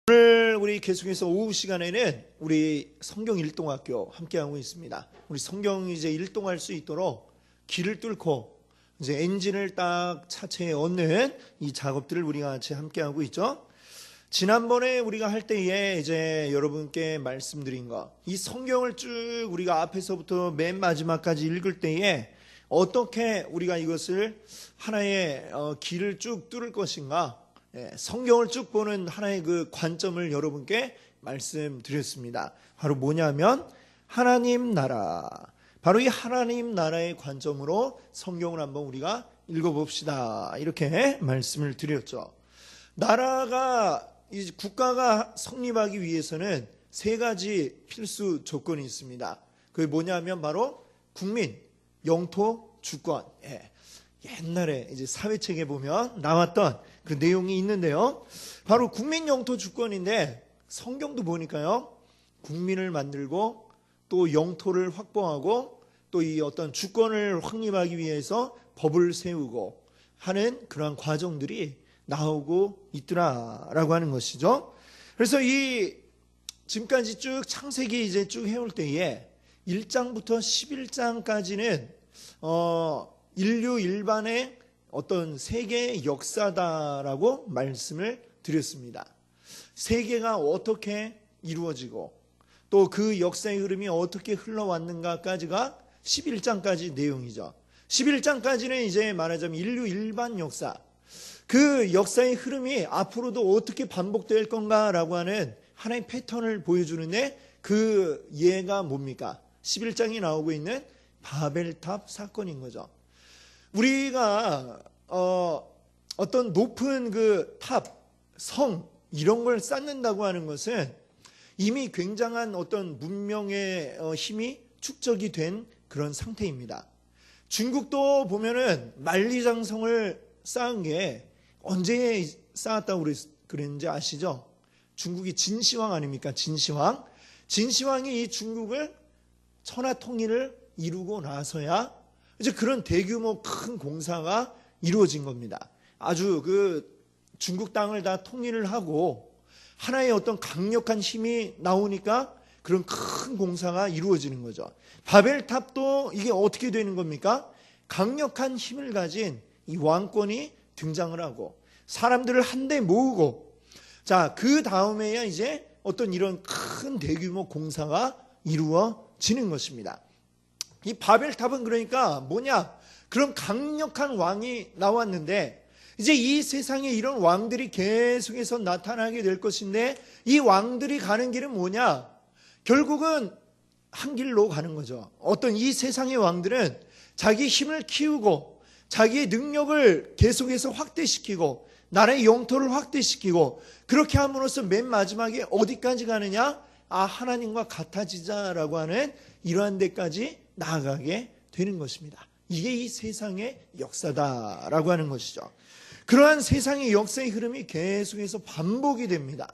오늘 우리 계속해서 오후 시간에는 우리 성경 일동학교 함께하고 있습니다. 우리 성경 이제 일동할 수 있도록 길을 뚫고 이제 엔진을 딱 차체에 얻는 이 작업들을 우리가 같이 함께하고 있죠. 지난번에 우리가 할 때에 이제 여러분께 말씀드린 거, 이 성경을 쭉 우리가 앞에서부터 맨 마지막까지 읽을 때에 어떻게 우리가 이것을 하나의 길을 쭉 뚫을 것인가, 성경을 쭉 보는 하나의 그 관점을 여러분께 말씀드렸습니다. 바로 뭐냐면 하나님 나라, 바로 이 하나님 나라의 관점으로 성경을 한번 우리가 읽어봅시다, 이렇게 말씀을 드렸죠. 나라가, 이 국가가 성립하기 위해서는 세 가지 필수 조건이 있습니다. 그게 뭐냐면 바로 국민, 영토, 주권. 옛날에 이제 사회책에 보면 나왔던 그 내용이 있는데요. 바로 국민, 영토, 주권인데 성경도 보니까요, 국민을 만들고 또 영토를 확보하고 또 이 어떤 주권을 확립하기 위해서 법을 세우고 하는 그러한 과정들이 나오고 있더라라고 하는 것이죠. 그래서 이 지금까지 쭉 창세기 이제 쭉 해올 때에 1장부터 11장까지는 인류 일반의 어떤 세계의 역사다라고 말씀을 드렸습니다. 세계가 어떻게 이루어지고 또 그 역사의 흐름이 어떻게 흘러왔는가까지가 11장까지 내용이죠. 11장까지는 이제 말하자면 인류 일반 역사, 그 역사의 흐름이 앞으로도 어떻게 반복될 건가라고 하는 하나의 패턴을 보여주는데, 그 예가 뭡니까? 11장이 나오고 있는 바벨탑 사건인 거죠. 우리가 어떤 높은 그 탑, 성 이런 걸 쌓는다고 하는 것은 이미 굉장한 어떤 문명의 힘이 축적이 된 그런 상태입니다. 중국도 보면은 만리장성을 쌓은 게 언제 쌓았다고 그랬는지 아시죠? 중국이 진시황 아닙니까? 진시황. 진시황이 이 중국을 천하 통일을 이루고 나서야 이제 그런 대규모 큰 공사가 이루어진 겁니다. 아주 그 중국 땅을 다 통일을 하고 하나의 어떤 강력한 힘이 나오니까 그런 큰 공사가 이루어지는 거죠. 바벨탑도 이게 어떻게 되는 겁니까? 강력한 힘을 가진 이 왕권이 등장을 하고 사람들을 한데 모으고, 자, 그 다음에야 이제 어떤 이런 큰 대규모 공사가 이루어지는 것입니다. 이 바벨탑은 그러니까 뭐냐? 그런 강력한 왕이 나왔는데 이제 이 세상에 이런 왕들이 계속해서 나타나게 될 것인데, 이 왕들이 가는 길은 뭐냐? 결국은 한 길로 가는 거죠. 어떤 이 세상의 왕들은 자기 힘을 키우고 자기의 능력을 계속해서 확대시키고 나라의 영토를 확대시키고, 그렇게 함으로써 맨 마지막에 어디까지 가느냐? 하나님과 같아지자라고 하는 이러한 데까지 나아가게 되는 것입니다. 이게 이 세상의 역사다라고 하는 것이죠. 그러한 세상의 역사의 흐름이 계속해서 반복이 됩니다.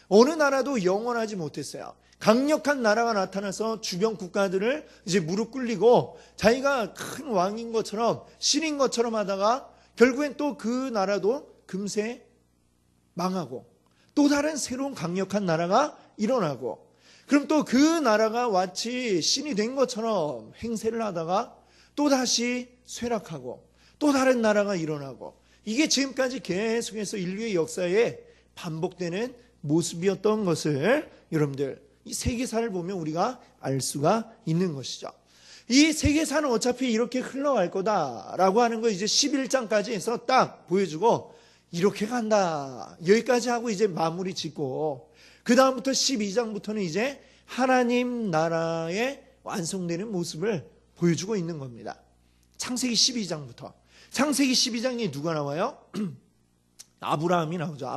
어느 나라도 영원하지 못했어요. 강력한 나라가 나타나서 주변 국가들을 이제 무릎 꿇리고 자기가 큰 왕인 것처럼 신인 것처럼 하다가 결국엔 또 그 나라도 금세 망하고 또 다른 새로운 강력한 나라가 일어나고, 그럼 또 그 나라가 마치 신이 된 것처럼 행세를 하다가 또 다시 쇠락하고 또 다른 나라가 일어나고, 이게 지금까지 계속해서 인류의 역사에 반복되는 모습이었던 것을 여러분들 이 세계사를 보면 우리가 알 수가 있는 것이죠. 이 세계사는 어차피 이렇게 흘러갈 거다라고 하는 거 이제 11장까지 해서 딱 보여주고 이렇게 간다, 여기까지 하고 이제 마무리 짓고, 그 다음부터 12장부터는 이제 하나님 나라의 완성되는 모습을 보여주고 있는 겁니다. 창세기 12장부터. 창세기 12장에 누가 나와요? 아브라함이 나오죠.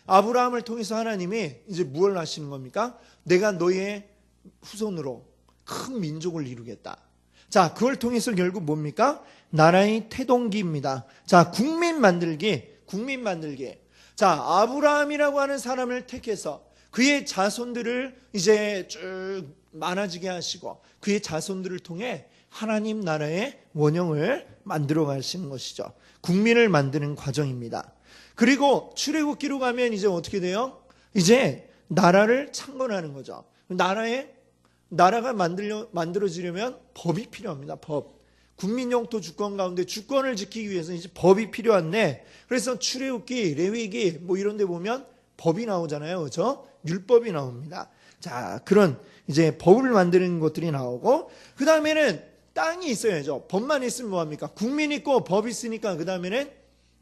아브라함을 통해서 하나님이 이제 무엇을 하시는 겁니까? 내가 너의 후손으로 큰 민족을 이루겠다. 자, 그걸 통해서 결국 뭡니까? 나라의 태동기입니다. 자, 국민 만들기. 자, 아브라함이라고 하는 사람을 택해서 그의 자손들을 이제 쭉 많아지게 하시고 그의 자손들을 통해 하나님 나라의 원형을 만들어 가시는 것이죠. 국민을 만드는 과정입니다. 그리고 출애굽기로 가면 이제 어떻게 돼요? 이제 나라를 창건하는 거죠. 나라가 만들어지려면 법이 필요합니다. 법. 국민 영토 주권 가운데 주권을 지키기 위해서 이제 법이 필요한데, 그래서 출애굽기, 레위기 뭐 이런 데 보면 법이 나오잖아요. 그렇죠? 율법이 나옵니다. 자, 그런 이제 법을 만드는 것들이 나오고, 그다음에는 땅이 있어야죠. 법만 있으면 뭐 합니까? 국민 있고 법 있으니까 그다음에는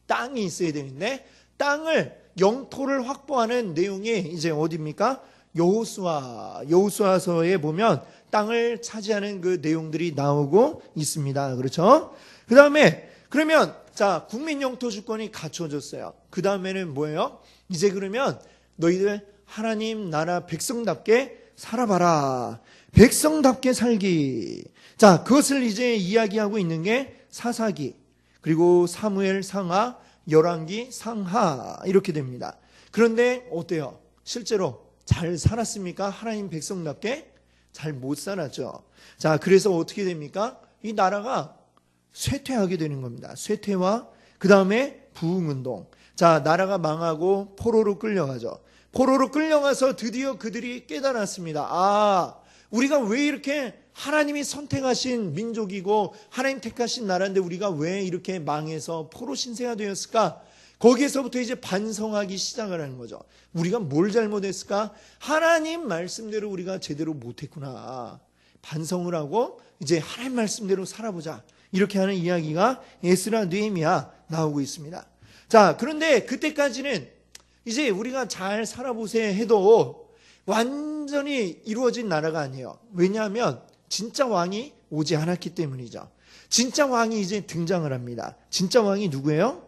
땅이 있어야 되는데, 땅을 영토를 확보하는 내용이 이제 어디입니까? 여호수아서에 보면 땅을 차지하는 그 내용들이 나오고 있습니다. 그렇죠? 그다음에 그러면 자, 국민 영토 주권이 갖춰졌어요. 그다음에는 뭐예요? 이제 그러면 너희들 하나님 나라 백성답게 살아봐라. 백성답게 살기. 자, 그것을 이제 이야기하고 있는 게 사사기, 그리고 사무엘 상하, 열왕기 상하 이렇게 됩니다. 그런데 어때요? 실제로 잘 살았습니까? 하나님 백성답게 잘 못 살았죠. 자, 그래서 어떻게 됩니까? 이 나라가 쇠퇴하게 되는 겁니다. 쇠퇴와 그 다음에 부흥운동. 자, 나라가 망하고 포로로 끌려가죠. 포로로 끌려가서 드디어 그들이 깨달았습니다. 아, 우리가 왜 이렇게 하나님이 선택하신 민족이고 하나님 택하신 나라인데 우리가 왜 이렇게 망해서 포로 신세가 되었을까? 거기에서부터 이제 반성하기 시작을 하는 거죠. 우리가 뭘 잘못했을까? 하나님 말씀대로 우리가 제대로 못했구나. 반성을 하고 이제 하나님 말씀대로 살아보자. 이렇게 하는 이야기가 에스라, 느헤미야 나오고 있습니다. 자, 그런데 그때까지는 이제 우리가 잘 살아보세 해도 완전히 이루어진 나라가 아니에요. 왜냐하면 진짜 왕이 오지 않았기 때문이죠. 진짜 왕이 이제 등장을 합니다. 진짜 왕이 누구예요?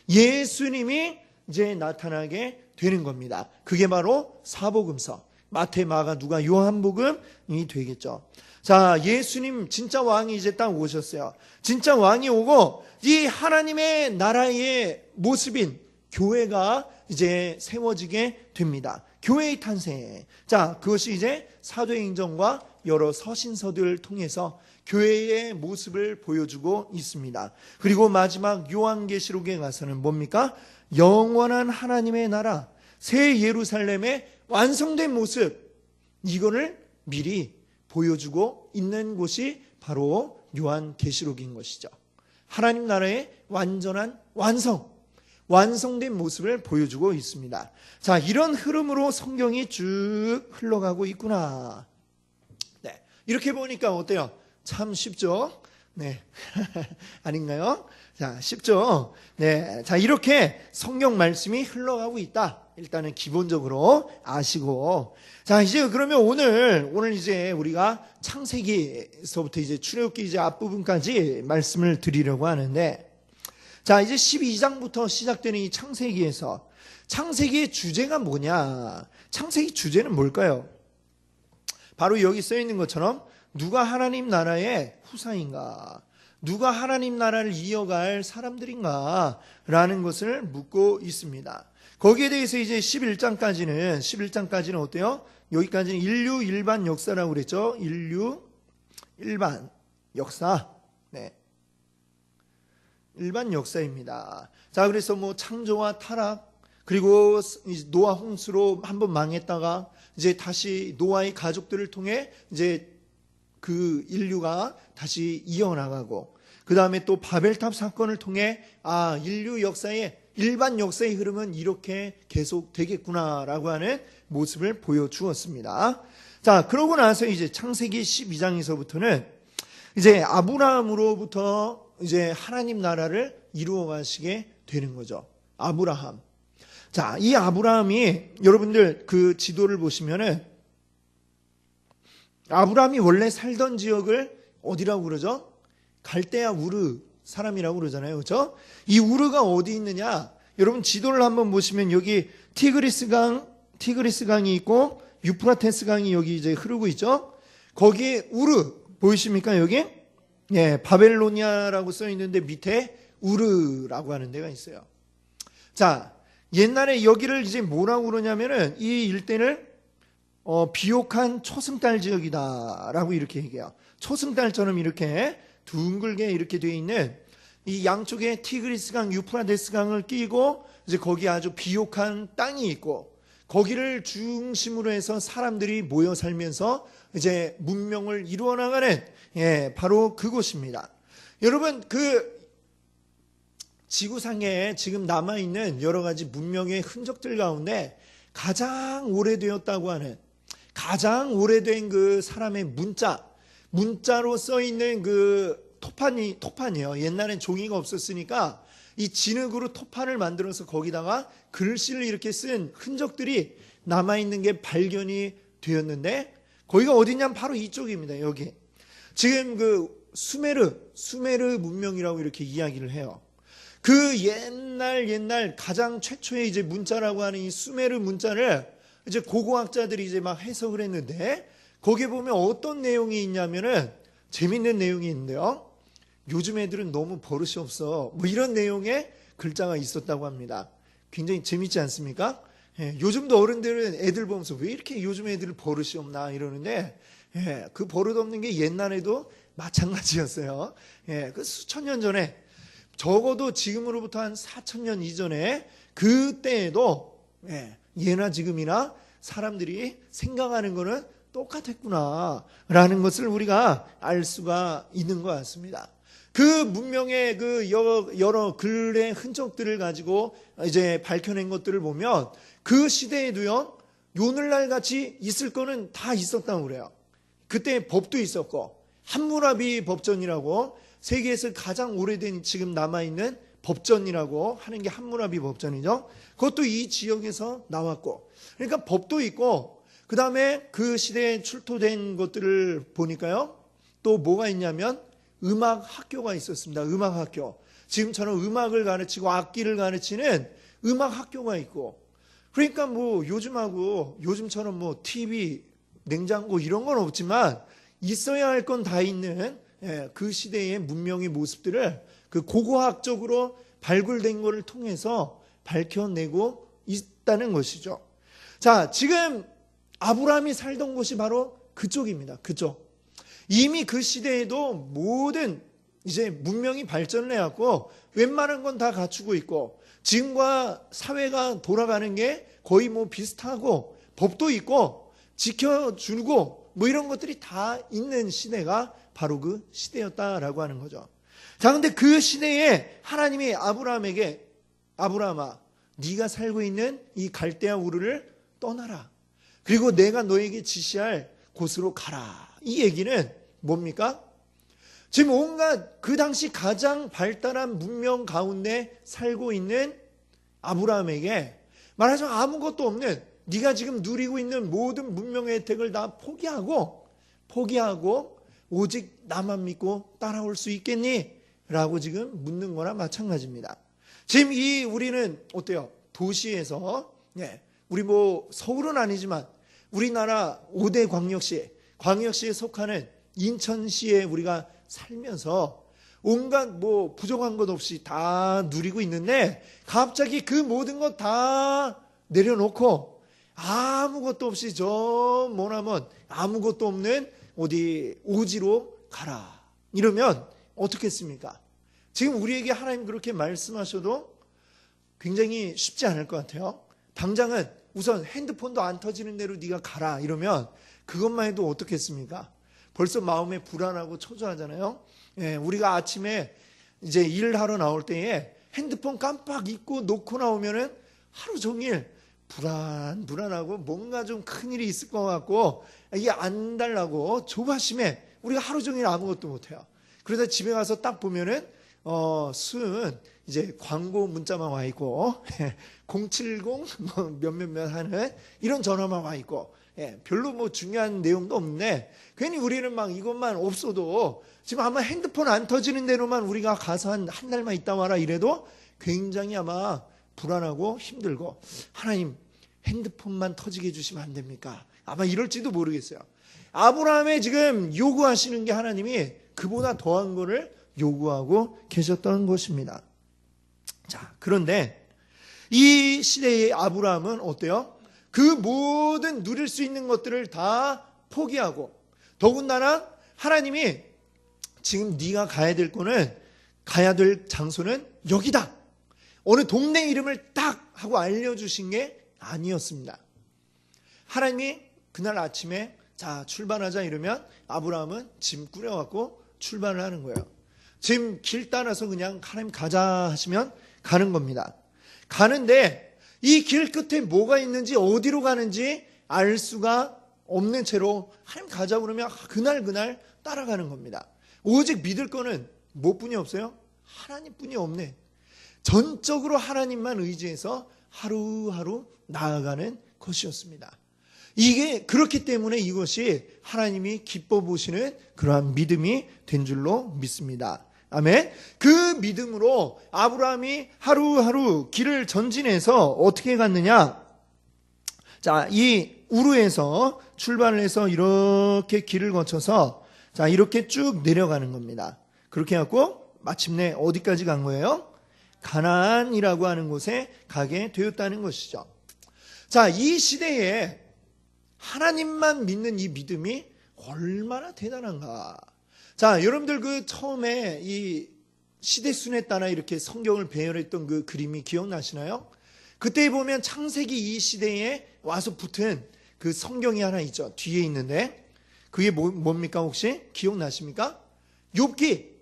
예수님이 이제 나타나게 되는 겁니다. 그게 바로 사복음서, 마태, 마가, 누가, 요한복음이 되겠죠. 자, 예수님 진짜 왕이 이제 딱 오셨어요. 진짜 왕이 오고 이 하나님의 나라의 모습인 교회가 이제 세워지게 됩니다. 교회의 탄생. 자, 그것이 이제 사도행전과 여러 서신서들을 통해서 교회의 모습을 보여주고 있습니다. 그리고 마지막 요한계시록에 가서는 뭡니까? 영원한 하나님의 나라, 새 예루살렘의 완성된 모습, 이거를 미리 보여주고 있는 곳이 바로 요한계시록인 것이죠. 하나님 나라의 완전한 완성된 모습을 보여주고 있습니다. 자, 이런 흐름으로 성경이 쭉 흘러가고 있구나. 네, 이렇게 보니까 어때요? 참 쉽죠? 네. 아닌가요? 자, 쉽죠? 네. 자, 이렇게 성경 말씀이 흘러가고 있다. 일단은 기본적으로 아시고. 자, 이제 그러면 오늘 이제 우리가 창세기에서부터 이제 출애굽기 이제 앞부분까지 말씀을 드리려고 하는데, 자, 이제 12장부터 시작되는 이 창세기에서 창세기의 주제가 뭐냐? 창세기 주제는 뭘까요? 바로 여기 써 있는 것처럼 누가 하나님 나라의 후사인가? 누가 하나님 나라를 이어갈 사람들인가? 라는 것을 묻고 있습니다. 거기에 대해서 이제 11장까지는 어때요? 여기까지는 인류 일반 역사라고 그랬죠? 인류 일반 역사. 네. 일반 역사입니다. 자, 그래서 뭐 창조와 타락, 그리고 노아 홍수로 한번 망했다가 이제 다시 노아의 가족들을 통해 이제 그 인류가 다시 이어나가고, 그 다음에 또 바벨탑 사건을 통해 인류 역사의 일반 역사의 흐름은 이렇게 계속 되겠구나라고 하는 모습을 보여주었습니다. 자, 그러고 나서 이제 창세기 12장에서부터는 이제 아브라함으로부터 이제 하나님 나라를 이루어 가시게 되는 거죠. 아브라함. 자, 이 아브라함이 여러분들 그 지도를 보시면은 아브라함이 원래 살던 지역을 어디라고 그러죠? 갈대아 우르 사람이라고 그러잖아요. 그렇죠? 이 우르가 어디 있느냐? 여러분 지도를 한번 보시면 여기 티그리스 강이 있고 유프라테스 강이 여기 이제 흐르고 있죠? 거기에 우르 보이십니까? 여기? 예, 바벨로니아라고 써 있는데 밑에 우르라고 하는 데가 있어요. 자, 옛날에 여기를 이제 뭐라고 그러냐면은 이 일대를 비옥한 초승달 지역이다라고 이렇게 얘기해요. 초승달처럼 이렇게 둥글게 이렇게 되어 있는 이 양쪽에 티그리스강, 유프라테스 강을 끼고 이제 거기 아주 비옥한 땅이 있고 거기를 중심으로 해서 사람들이 모여 살면서 이제 문명을 이루어 나가는 바로 그곳입니다. 여러분, 그 지구상에 지금 남아있는 여러 가지 문명의 흔적들 가운데 가장 오래되었다고 하는, 가장 오래된 그 사람의 문자로 써있는 그 토판이에요. 옛날엔 종이가 없었으니까 이 진흙으로 토판을 만들어서 거기다가 글씨를 이렇게 쓴 흔적들이 남아있는 게 발견이 되었는데, 거기가 어디냐면 바로 이쪽입니다. 여기. 지금 그 수메르 문명이라고 이렇게 이야기를 해요. 그 옛날 가장 최초의 이제 문자라고 하는 이 수메르 문자를 이제 고고학자들이 이제 막 해석을 했는데, 거기에 보면 어떤 내용이 있냐면은 재밌는 내용이 있는데요. 요즘 애들은 너무 버릇이 없어. 뭐 이런 내용의 글자가 있었다고 합니다. 굉장히 재밌지 않습니까? 요즘도 어른들은 애들 보면서 왜 이렇게 요즘 애들 버릇이 없나 이러는데, 그 버릇 없는 게 옛날에도 마찬가지였어요. 그 수천 년 전에, 적어도 지금으로부터 한 4,000년 이전에 그때에도 예나 지금이나 사람들이 생각하는 거는 똑같았구나라는 것을 우리가 알 수가 있는 것 같습니다. 그 문명의 그 여러 글의 흔적들을 가지고 이제 밝혀낸 것들을 보면 그 시대에도요, 오늘날 같이 있을 거는 다 있었다고 그래요. 그때 법도 있었고, 함무라비 법전이라고 세계에서 가장 오래된 지금 남아있는 법전이라고 하는 게 함무라비 법전이죠. 그것도 이 지역에서 나왔고, 그러니까 법도 있고, 그 다음에 그 시대에 출토된 것들을 보니까요, 또 뭐가 있냐면 음악 학교가 있었습니다. 음악 학교. 지금처럼 음악을 가르치고 악기를 가르치는 음악 학교가 있고, 그러니까 뭐 요즘처럼 뭐 TV, 냉장고 이런 건 없지만 있어야 할 건 다 있는 그 시대의 문명의 모습들을 그 고고학적으로 발굴된 것을 통해서 밝혀내고 있다는 것이죠. 자, 지금 아브라함이 살던 곳이 바로 그쪽입니다. 그쪽. 이미 그 시대에도 모든 이제 문명이 발전을 해왔고 웬만한 건 다 갖추고 있고 지금과 사회가 돌아가는 게 거의 뭐 비슷하고 법도 있고 지켜주고 뭐 이런 것들이 다 있는 시대가 바로 그 시대였다라고 하는 거죠. 자, 근데 그 시대에 하나님이 아브라함에게, 아브라함아, 네가 살고 있는 이 갈대아 우르를 떠나라. 그리고 내가 너에게 지시할 곳으로 가라. 이 얘기는 뭡니까? 지금 온갖 그 당시 가장 발달한 문명 가운데 살고 있는 아브라함에게 말하자면 아무것도 없는, 네가 지금 누리고 있는 모든 문명의 혜택을 다 포기하고 오직 나만 믿고 따라올 수 있겠니? 라고 지금 묻는 거나 마찬가지입니다. 지금 우리는 어때요? 도시에서, 우리 뭐 서울은 아니지만 우리나라 5대 광역시에 속하는 인천시에 우리가 살면서 온갖 뭐 부족한 것 없이 다 누리고 있는데 갑자기 그 모든 것 다 내려놓고 아무것도 없이 저 머나먼 아무것도 없는 어디 오지로 가라. 이러면 어떻겠습니까? 지금 우리에게 하나님 그렇게 말씀하셔도 굉장히 쉽지 않을 것 같아요. 당장은 우선 핸드폰도 안 터지는 대로 네가 가라 이러면 그것만 해도 어떻겠습니까? 벌써 마음에 불안하고 초조하잖아요. 우리가 아침에 이제 일하러 나올 때에 핸드폰 깜빡 잊고 놓고 나오면은 하루 종일 불안하고 뭔가 좀 큰일이 있을 것 같고 이게 안 달라고 조바심에 우리가 하루 종일 아무것도 못해요. 그러다 집에 가서 딱 보면은 수은 이제 광고 문자만 와 있고 070 뭐 몇몇몇 하는 이런 전화만 와 있고 별로 뭐 중요한 내용도 없는데 괜히 우리는 막 이것만 없어도 지금 아마 핸드폰 안 터지는 대로만 우리가 가서 한 달만 있다 와라 이래도 굉장히 아마 불안하고 힘들고 하나님 핸드폰만 터지게 해주시면 안 됩니까? 아마 이럴지도 모르겠어요. 아브라함의 지금 요구하시는 게 하나님이 그보다 더한 거를 요구하고 계셨던 것입니다. 자, 그런데 이 시대의 아브라함은 어때요? 그 모든 누릴 수 있는 것들을 다 포기하고 더군다나 하나님이 지금 네가 가야 될 장소는 여기다. 어느 동네 이름을 딱 하고 알려주신 게 아니었습니다. 하나님이 그날 아침에 자 출발하자 이러면 아브라함은 짐 꾸려갖고 출발을 하는 거예요. 지금 길 따라서 그냥 하나님 가자 하시면 가는 겁니다. 가는데 이 길 끝에 뭐가 있는지 어디로 가는지 알 수가 없는 채로 하나님 가자 그러면 그날 따라가는 겁니다. 오직 믿을 거는 뭐뿐이 없어요? 하나님뿐이 없네. 전적으로 하나님만 의지해서 하루하루 나아가는 것이었습니다. 이게 그렇기 때문에 이것이 하나님이 기뻐 보시는 그러한 믿음이 된 줄로 믿습니다. 아멘. 그 믿음으로 아브라함이 하루하루 길을 전진해서 어떻게 갔느냐? 자, 이 우르에서 출발을 해서 이렇게 길을 거쳐서 자, 이렇게 쭉 내려가는 겁니다. 그렇게 해갖고 마침내 어디까지 간 거예요? 가나안이라고 하는 곳에 가게 되었다는 것이죠. 자, 이 시대에 하나님만 믿는 이 믿음이 얼마나 대단한가. 자, 여러분들 그 처음에 이 시대순에 따라 이렇게 성경을 배열했던 그 그림이 기억나시나요? 그때 보면 창세기 이 시대에 와서 붙은 그 성경이 하나 있죠. 뒤에 있는데 그게 뭡니까 혹시? 기억나십니까? 욥기.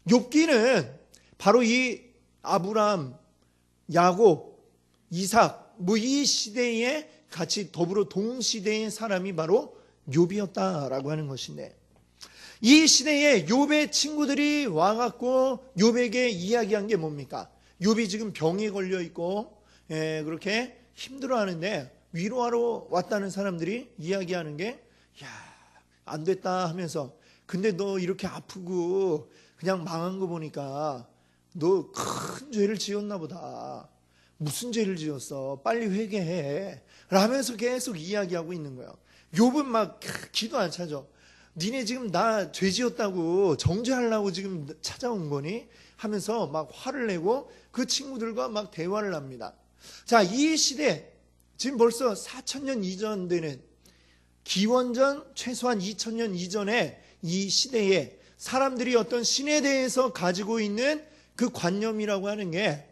욥기는 바로 이 아브람, 야곱, 이삭 뭐 이 시대에 같이 더불어 동시대의 사람이 바로 욥이었다라고 하는 것인데 이 시대에 욥의 친구들이 와갖고 욥에게 이야기한 게 뭡니까? 욥이 지금 병에 걸려 있고 그렇게 힘들어하는데 위로하러 왔다는 사람들이 이야기하는 게 야, 안 됐다 하면서 근데 너 이렇게 아프고 그냥 망한 거 보니까 너 큰 죄를 지었나 보다. 무슨 죄를 지었어? 빨리 회개해. 라면서 계속 이야기하고 있는 거예요. 욥은 막 기도 안 차죠. 니네 지금 나 죄 지었다고 정죄하려고 지금 찾아온 거니? 하면서 막 화를 내고 그 친구들과 막 대화를 합니다. 자, 이 시대 지금 벌써 4,000년 이전 되는 기원전 최소한 2,000년 이전에 이 시대에 사람들이 어떤 신에 대해서 가지고 있는 그 관념이라고 하는 게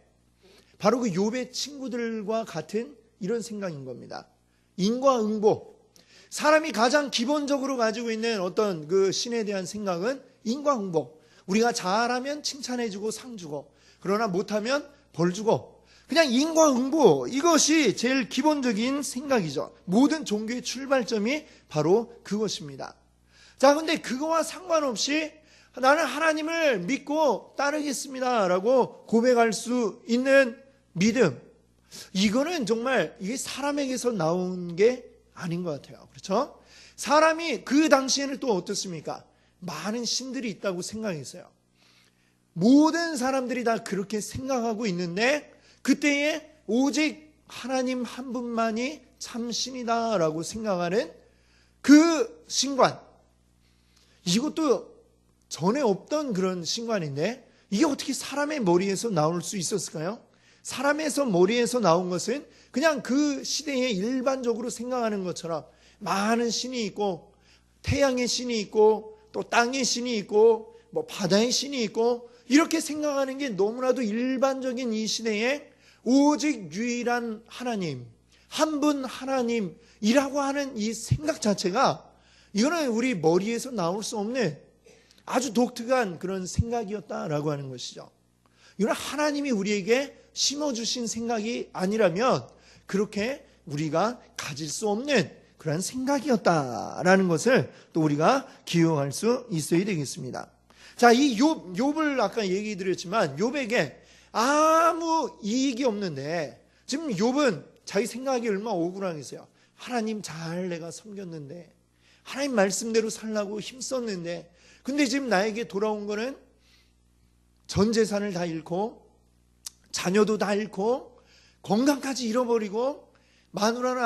바로 그 욥의 친구들과 같은 이런 생각인 겁니다. 인과응보. 사람이 가장 기본적으로 가지고 있는 어떤 그 신에 대한 생각은 인과응보. 우리가 잘하면 칭찬해주고 상 주고 그러나 못하면 벌 주고 그냥 인과응보 이것이 제일 기본적인 생각이죠. 모든 종교의 출발점이 바로 그것입니다. 자, 근데 그거와 상관없이 나는 하나님을 믿고 따르겠습니다 라고 고백할 수 있는 믿음, 이거는 정말 이게 사람에게서 나온 게 아닌 것 같아요. 그렇죠? 사람이 그 당시에는 또 어떻습니까? 많은 신들이 있다고 생각했어요. 모든 사람들이 다 그렇게 생각하고 있는데 그때에 오직 하나님 한 분만이 참 신이다 라고 생각하는 그 신관, 이것도 전에 없던 그런 신관인데 이게 어떻게 사람의 머리에서 나올 수 있었을까요? 사람에서 머리에서 나온 것은 그냥 그 시대에 일반적으로 생각하는 것처럼 많은 신이 있고 태양의 신이 있고 또 땅의 신이 있고 뭐 바다의 신이 있고 이렇게 생각하는 게 너무나도 일반적인 이 시대에 오직 유일한 하나님, 한 분 하나님이라고 하는 이 생각 자체가 이거는 우리 머리에서 나올 수 없는 아주 독특한 그런 생각이었다라고 하는 것이죠. 이건 하나님이 우리에게 심어주신 생각이 아니라면 그렇게 우리가 가질 수 없는 그런 생각이었다라는 것을 또 우리가 기억할 수 있어야 되겠습니다. 자, 이 욥을 아까 얘기 드렸지만 욥에게 아무 이익이 없는데 지금 욥은 자기 생각이 얼마나 억울하겠어요. 하나님 잘 내가 섬겼는데 하나님 말씀대로 살라고 힘썼는데 근데 지금 나에게 돌아온 거는 전 재산을 다 잃고 자녀도 다 잃고 건강까지 잃어버리고 마누라는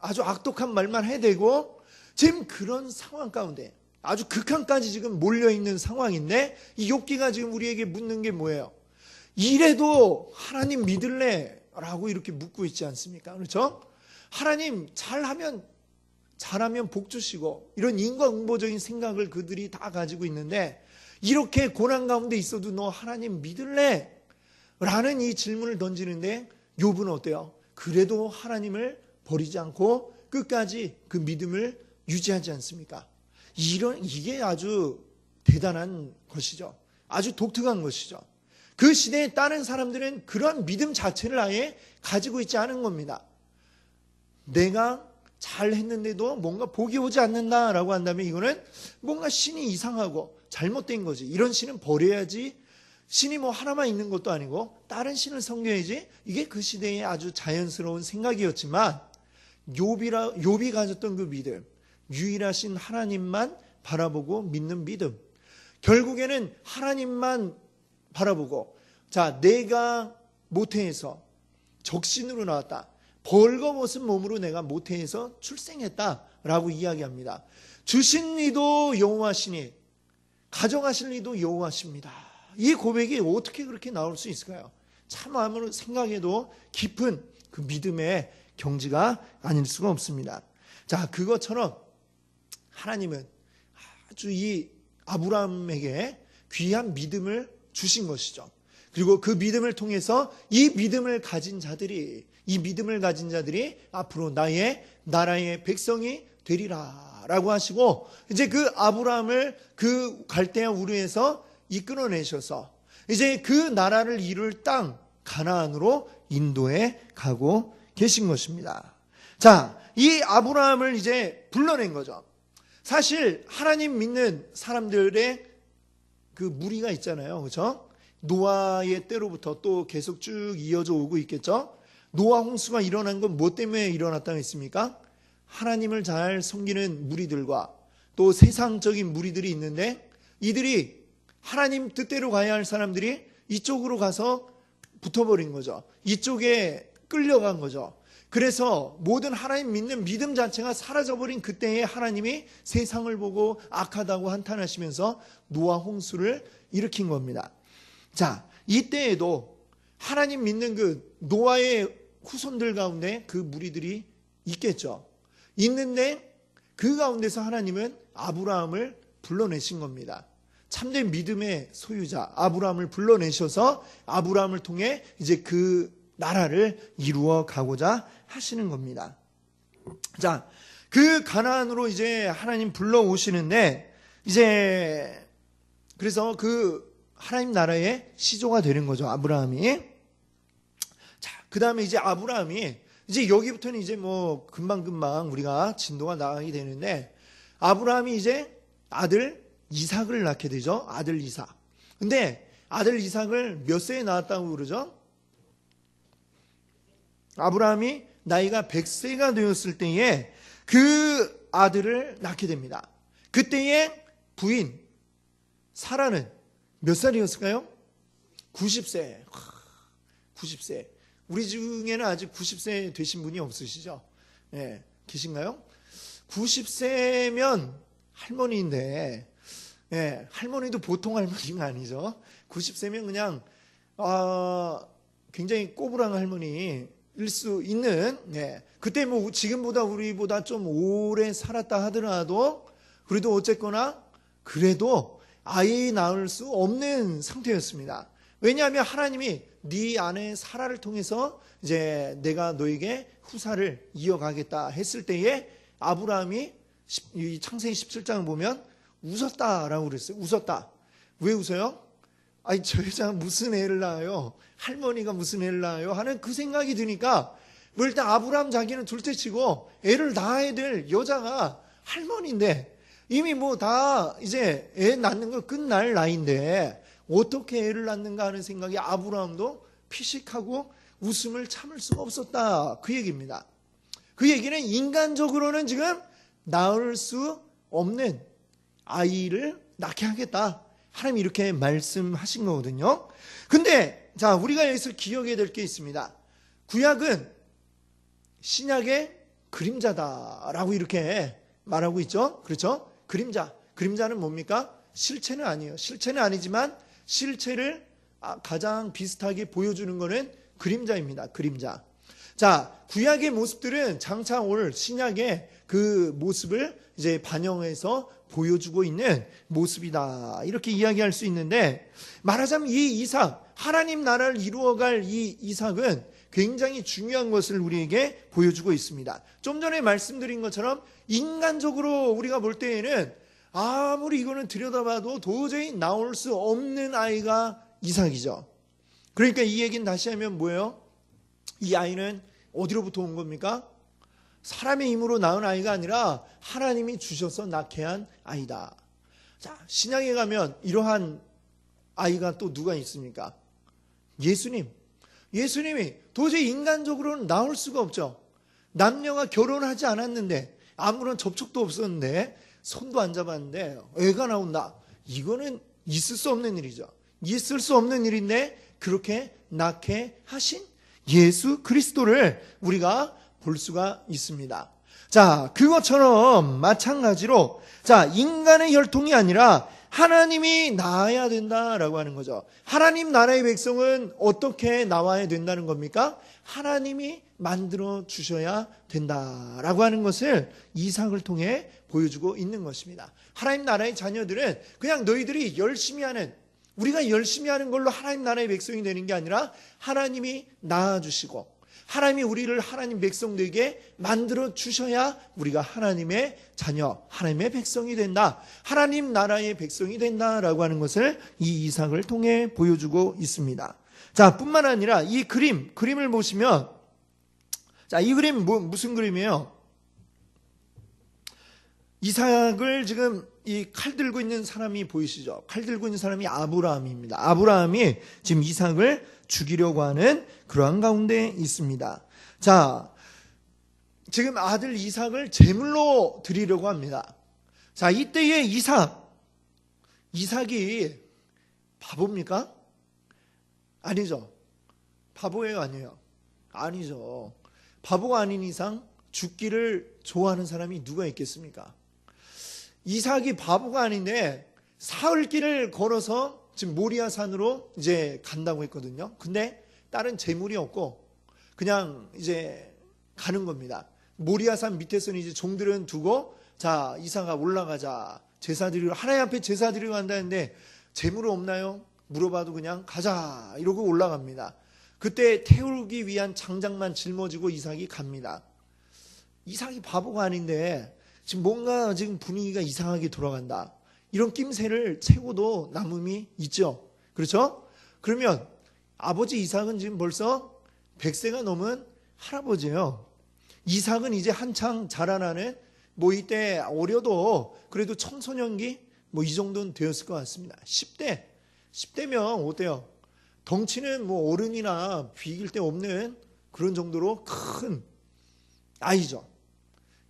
아주 악독한 말만 해대고 지금 그런 상황 가운데 아주 극한까지 지금 몰려있는 상황인데 이 욥기가 지금 우리에게 묻는 게 뭐예요? 이래도 하나님 믿을래? 라고 이렇게 묻고 있지 않습니까? 그렇죠? 하나님 잘하면 복 주시고 이런 인과응보적인 생각을 그들이 다 가지고 있는데 이렇게 고난 가운데 있어도 너 하나님 믿을래? 라는 이 질문을 던지는데 욥은 어때요? 그래도 하나님을 버리지 않고 끝까지 그 믿음을 유지하지 않습니까? 이게 아주 대단한 것이죠. 아주 독특한 것이죠. 그 시대에 다른 사람들은 그런 믿음 자체를 아예 가지고 있지 않은 겁니다. 내가 잘했는데도 뭔가 복이 오지 않는다라고 한다면 이거는 뭔가 신이 이상하고 잘못된 거지. 이런 신은 버려야지. 신이 뭐 하나만 있는 것도 아니고 다른 신을 섬겨야지. 이게 그 시대의 아주 자연스러운 생각이었지만 욥이 가졌던 그 믿음, 유일하신 하나님만 바라보고 믿는 믿음, 결국에는 하나님만 바라보고, 자, 내가 모태에서 적신으로 나왔다, 벌거벗은 몸으로 내가 모태에서 출생했다라고 이야기합니다. 주신 이도 여호와시니 가져가실 이도 여호와십니다. 이 고백이 어떻게 그렇게 나올 수 있을까요? 참 아무리 생각해도 깊은 그 믿음의 경지가 아닐 수가 없습니다. 자, 그것처럼 하나님은 아주 이 아브라함에게 귀한 믿음을 주신 것이죠. 그리고 그 믿음을 통해서 이 믿음을 가진 자들이 앞으로 나의 나라의 백성이 되리라 라고 하시고, 이제 그 아브라함을 그 갈대아 우르에서 이끌어내셔서 이제 그 나라를 이룰 땅 가나안으로 인도해 가고 계신 것입니다. 자, 이 아브라함을 이제 불러낸 거죠. 사실 하나님 믿는 사람들의 그 무리가 있잖아요. 그렇죠? 노아의 때로부터 또 계속 쭉 이어져 오고 있겠죠. 노아 홍수가 일어난 건 뭐 때문에 일어났다고 했습니까? 하나님을 잘 섬기는 무리들과 또 세상적인 무리들이 있는데, 이들이 하나님 뜻대로 가야 할 사람들이 이쪽으로 가서 붙어버린 거죠. 이쪽에 끌려간 거죠. 그래서 모든 하나님 믿는 믿음 자체가 사라져버린 그때에 하나님이 세상을 보고 악하다고 한탄하시면서 노아 홍수를 일으킨 겁니다. 자, 이때에도 하나님 믿는 그 노아의 후손들 가운데 그 무리들이 있겠죠. 있는데 그 가운데서 하나님은 아브라함을 불러내신 겁니다. 참된 믿음의 소유자 아브라함을 불러내셔서 아브라함을 통해 이제 그 나라를 이루어 가고자 하시는 겁니다. 자, 그 가나안으로 이제 하나님 불러오시는데, 이제 그래서 그 하나님 나라의 시조가 되는 거죠, 아브라함이. 자, 그 다음에 이제 아브라함이 이제 여기부터는 이제 뭐 금방금방 우리가 진도가 나가게 되는데, 아브라함이 이제 아들 이삭을 낳게 되죠. 아들 이삭. 근데 아들 이삭을 몇 세에 낳았다고 그러죠? 아브라함이 나이가 100세가 되었을 때에 그 아들을 낳게 됩니다. 그때의 부인 사라는 몇 살이었을까요? 90세. 90세. 우리 중에는 아직 90세 되신 분이 없으시죠? 네, 계신가요? 90세면 할머니인데, 네, 할머니도 보통 할머니가 아니죠. 90세면 그냥 굉장히 꼬부랑 할머니일 수 있는, 네. 그때 뭐 지금보다 우리보다 좀 오래 살았다 하더라도 그래도 어쨌거나 그래도 아이 낳을 수 없는 상태였습니다. 왜냐하면 하나님이 네 아내 사라를 통해서 이제 내가 너에게 후사를 이어가겠다 했을 때에 아브라함이 이 창세기 17장을 보면 웃었다라고 그랬어요. 웃었다. 왜 웃어요? 아니, 저 여자가 무슨 애를 낳아요? 할머니가 무슨 애를 낳아요? 하는 그 생각이 드니까, 뭐 일단 아브라함 자기는 둘째 치고 애를 낳아야 될 여자가 할머니인데 이미 뭐 다 이제 애 낳는 거 끝날 나이인데 어떻게 애를 낳는가 하는 생각이 아브라함도 피식하고 웃음을 참을 수가 없었다. 그 얘기입니다. 그 얘기는 인간적으로는 지금 낳을 수 없는 아이를 낳게 하겠다. 하나님이 이렇게 말씀하신 거거든요. 근데 자, 우리가 여기서 기억해야 될 게 있습니다. 구약은 신약의 그림자다라고 이렇게 말하고 있죠. 그렇죠? 그림자는 뭡니까? 실체는 아니에요. 실체는 아니지만 실체를 가장 비슷하게 보여주는 것은 그림자입니다. 그림자. 자, 구약의 모습들은 장차 올 신약의 그 모습을 이제 반영해서 보여주고 있는 모습이다. 이렇게 이야기할 수 있는데, 말하자면 이 이삭, 하나님 나라를 이루어갈 이 이삭은 굉장히 중요한 것을 우리에게 보여주고 있습니다. 좀 전에 말씀드린 것처럼 인간적으로 우리가 볼 때에는 아무리 이거는 들여다봐도 도저히 나올 수 없는 아이가 이삭이죠. 그러니까 이 얘기는 다시 하면 뭐예요? 이 아이는 어디로부터 온 겁니까? 사람의 힘으로 낳은 아이가 아니라 하나님이 주셔서 낳게 한 아이다. 자, 신약에 가면 이러한 아이가 또 누가 있습니까? 예수님. 예수님이 도저히 인간적으로는 나올 수가 없죠. 남녀가 결혼하지 않았는데, 아무런 접촉도 없었는데, 손도 안 잡았는데 애가 나온다. 이거는 있을 수 없는 일이죠. 있을 수 없는 일인데 그렇게 낳게 하신 예수 그리스도를 우리가 볼 수가 있습니다. 자, 그것처럼 마찬가지로, 자, 인간의 혈통이 아니라 하나님이 낳아야 된다라고 하는 거죠. 하나님 나라의 백성은 어떻게 나와야 된다는 겁니까? 하나님이 만들어 주셔야 된다라고 하는 것을 이삭을 통해 보여주고 있는 것입니다. 하나님 나라의 자녀들은 그냥 너희들이 열심히 하는, 우리가 열심히 하는 걸로 하나님 나라의 백성이 되는 게 아니라 하나님이 낳아주시고 하나님이 우리를 하나님 백성들에게 만들어 주셔야 우리가 하나님의 자녀, 하나님의 백성이 된다. 하나님 나라의 백성이 된다라고 하는 것을 이 이삭을 통해 보여주고 있습니다. 자, 뿐만 아니라 이 그림을 보시면, 자, 이 그림 무슨 그림이에요? 이삭을 지금 이 칼 들고 있는 사람이 보이시죠? 칼 들고 있는 사람이 아브라함입니다. 아브라함이 지금 이삭을 죽이려고 하는 그러한 가운데 있습니다. 자, 지금 아들 이삭을 제물로 드리려고 합니다. 자, 이때의 이삭이 바보입니까? 아니죠. 바보예요, 아니에요? 아니죠. 바보가 아닌 이상 죽기를 좋아하는 사람이 누가 있겠습니까? 이삭이 바보가 아닌데 사흘길을 걸어서 지금 모리아 산으로 이제 간다고 했거든요. 근데 다른 재물이 없고 그냥 이제 가는 겁니다. 모리아 산 밑에서는 이제 종들은 두고, 자, 이삭아 올라가자. 제사 드리러, 하나님 앞에 제사 드리러 간다는데 재물이 없나요? 물어봐도 그냥 가자 이러고 올라갑니다. 그때 태우기 위한 장작만 짊어지고 이삭이 갑니다. 이삭이 바보가 아닌데 지금 뭔가 지금 분위기가 이상하게 돌아간다. 이런 낌새를 채고도 남음이 있죠. 그렇죠? 그러면 아버지 이삭은 지금 벌써 100세가 넘은 할아버지예요. 이삭은 이제 한창 자라나는, 뭐 이때 어려도 그래도 청소년기 뭐 이 정도는 되었을 것 같습니다. 10대면 어때요? 덩치는 뭐 어른이나 비길 데 없는 그런 정도로 큰 아이죠.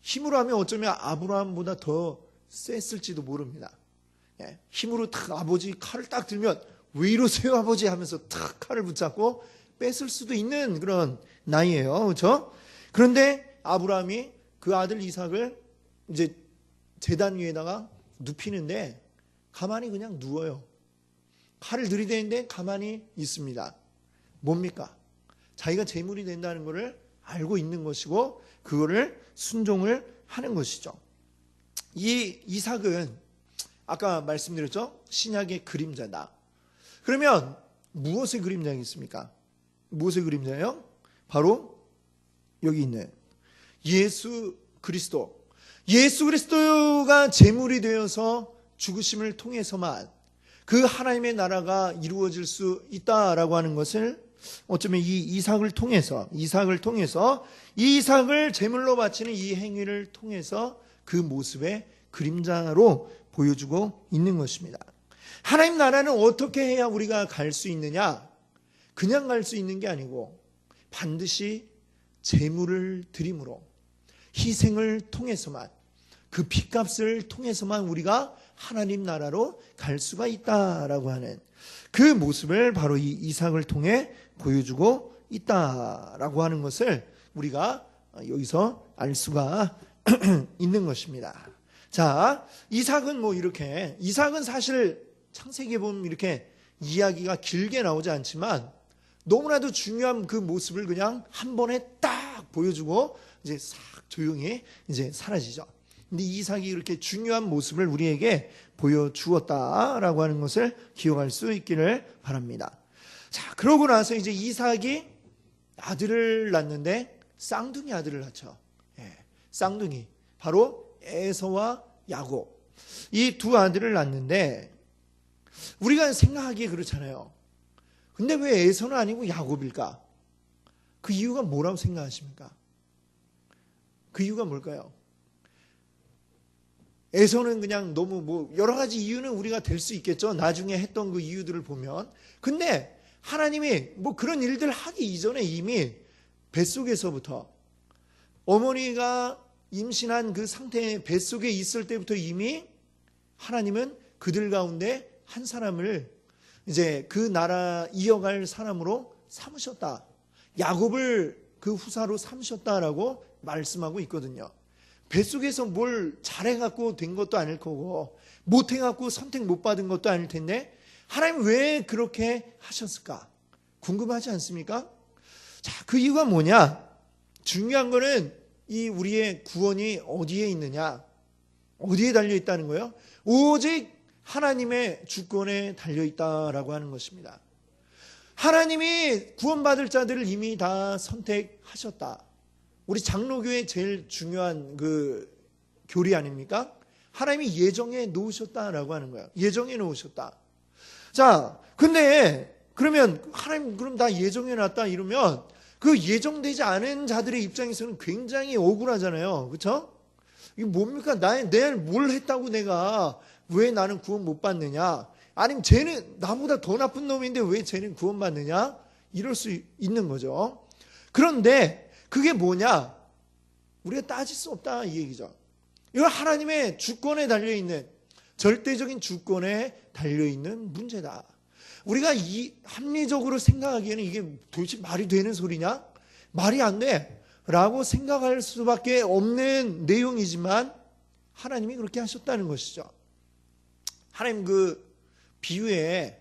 힘으로 하면 어쩌면 아브라함보다 더 셌을지도 모릅니다. 예, 힘으로 탁 아버지 칼을 딱 들면 왜 이러세요 아버지 하면서 탁 칼을 붙잡고 뺐을 수도 있는 그런 나이예요. 그렇죠? 그런데 아브라함이 그 아들 이삭을 이제 제단 위에다가 눕히는데 가만히 그냥 누워요. 칼을 들이대는데 가만히 있습니다. 뭡니까? 자기가 제물이 된다는 것을 알고 있는 것이고 그거를 순종을 하는 것이죠. 이 이삭은 아까 말씀드렸죠? 신약의 그림자다. 그러면 무엇의 그림자겠습니까? 무엇의 그림자예요? 바로 여기 있는 예수 그리스도. 예수 그리스도가 제물이 되어서 죽으심을 통해서만 그 하나님의 나라가 이루어질 수 있다라고 하는 것을 어쩌면 이 이삭을 통해서 이삭을 제물로 바치는 이 행위를 통해서 그 모습의 그림자로 보여주고 있는 것입니다. 하나님 나라는 어떻게 해야 우리가 갈 수 있느냐? 그냥 갈 수 있는 게 아니고 반드시 제물을 드림으로, 희생을 통해서만, 그 핏값을 통해서만 우리가 하나님 나라로 갈 수가 있다라고 하는 그 모습을 바로 이 이삭을 통해 보여주고 있다라고 하는 것을 우리가 여기서 알 수가 있는 것입니다. 자, 이삭은 이삭은 사실 창세기에 보면 이렇게 이야기가 길게 나오지 않지만 너무나도 중요한 그 모습을 그냥 한 번에 딱 보여주고 이제 싹 조용히 이제 사라지죠. 근데 이삭이 그렇게 중요한 모습을 우리에게 보여주었다라고 하는 것을 기억할 수 있기를 바랍니다. 자, 그러고 나서 이제 이삭이 아들을 낳는데 쌍둥이 아들을 낳죠. 쌍둥이. 바로 에서와 야곱. 이 두 아들을 낳는데 우리가 생각하기에 그렇잖아요. 근데 왜 에서는 아니고 야곱일까? 그 이유가 뭐라고 생각하십니까? 그 이유가 뭘까요? 에서는 그냥 너무 여러 가지 이유는 우리가 될 수 있겠죠. 나중에 했던 그 이유들을 보면. 근데 하나님이 그런 일들 하기 이전에 이미 뱃속에서부터 어머니가 임신한 그 상태의 뱃속에 있을 때부터 이미 하나님은 그들 가운데 한 사람을 이제 그 나라 이어갈 사람으로 삼으셨다. 야곱을 그 후사로 삼으셨다라고 말씀하고 있거든요. 뱃속에서 뭘 잘해갖고 된 것도 아닐 거고 못해갖고 선택 못 받은 것도 아닐 텐데 하나님 왜 그렇게 하셨을까? 궁금하지 않습니까? 자, 그 이유가 뭐냐? 중요한 거는 이 우리의 구원이 어디에 있느냐? 어디에 달려있다는 거예요? 오직 하나님의 주권에 달려있다라고 하는 것입니다. 하나님이 구원받을 자들을 이미 다 선택하셨다. 우리 장로교의 제일 중요한 그 교리 아닙니까? 하나님이 예정해 놓으셨다라고 하는 거예요. 예정해 놓으셨다. 자, 근데 그러면 하나님 그럼 다 예정해 놨다 이러면 그 예정되지 않은 자들의 입장에서는 굉장히 억울하잖아요. 그렇죠? 이게 뭡니까? 내가 뭘 했다고 내가 왜 나는 구원 못 받느냐? 아니면 쟤는 나보다 더 나쁜 놈인데 왜 쟤는 구원 받느냐? 이럴 수 있는 거죠. 그런데 그게 뭐냐? 우리가 따질 수 없다 이 얘기죠. 이건 하나님의 주권에 달려있는 절대적인 주권에 달려있는 문제다. 우리가 합리적으로 생각하기에는 이게 도대체 말이 되는 소리냐? 말이 안 돼 라고 생각할 수밖에 없는 내용이지만 하나님이 그렇게 하셨다는 것이죠. 하나님 그 비유에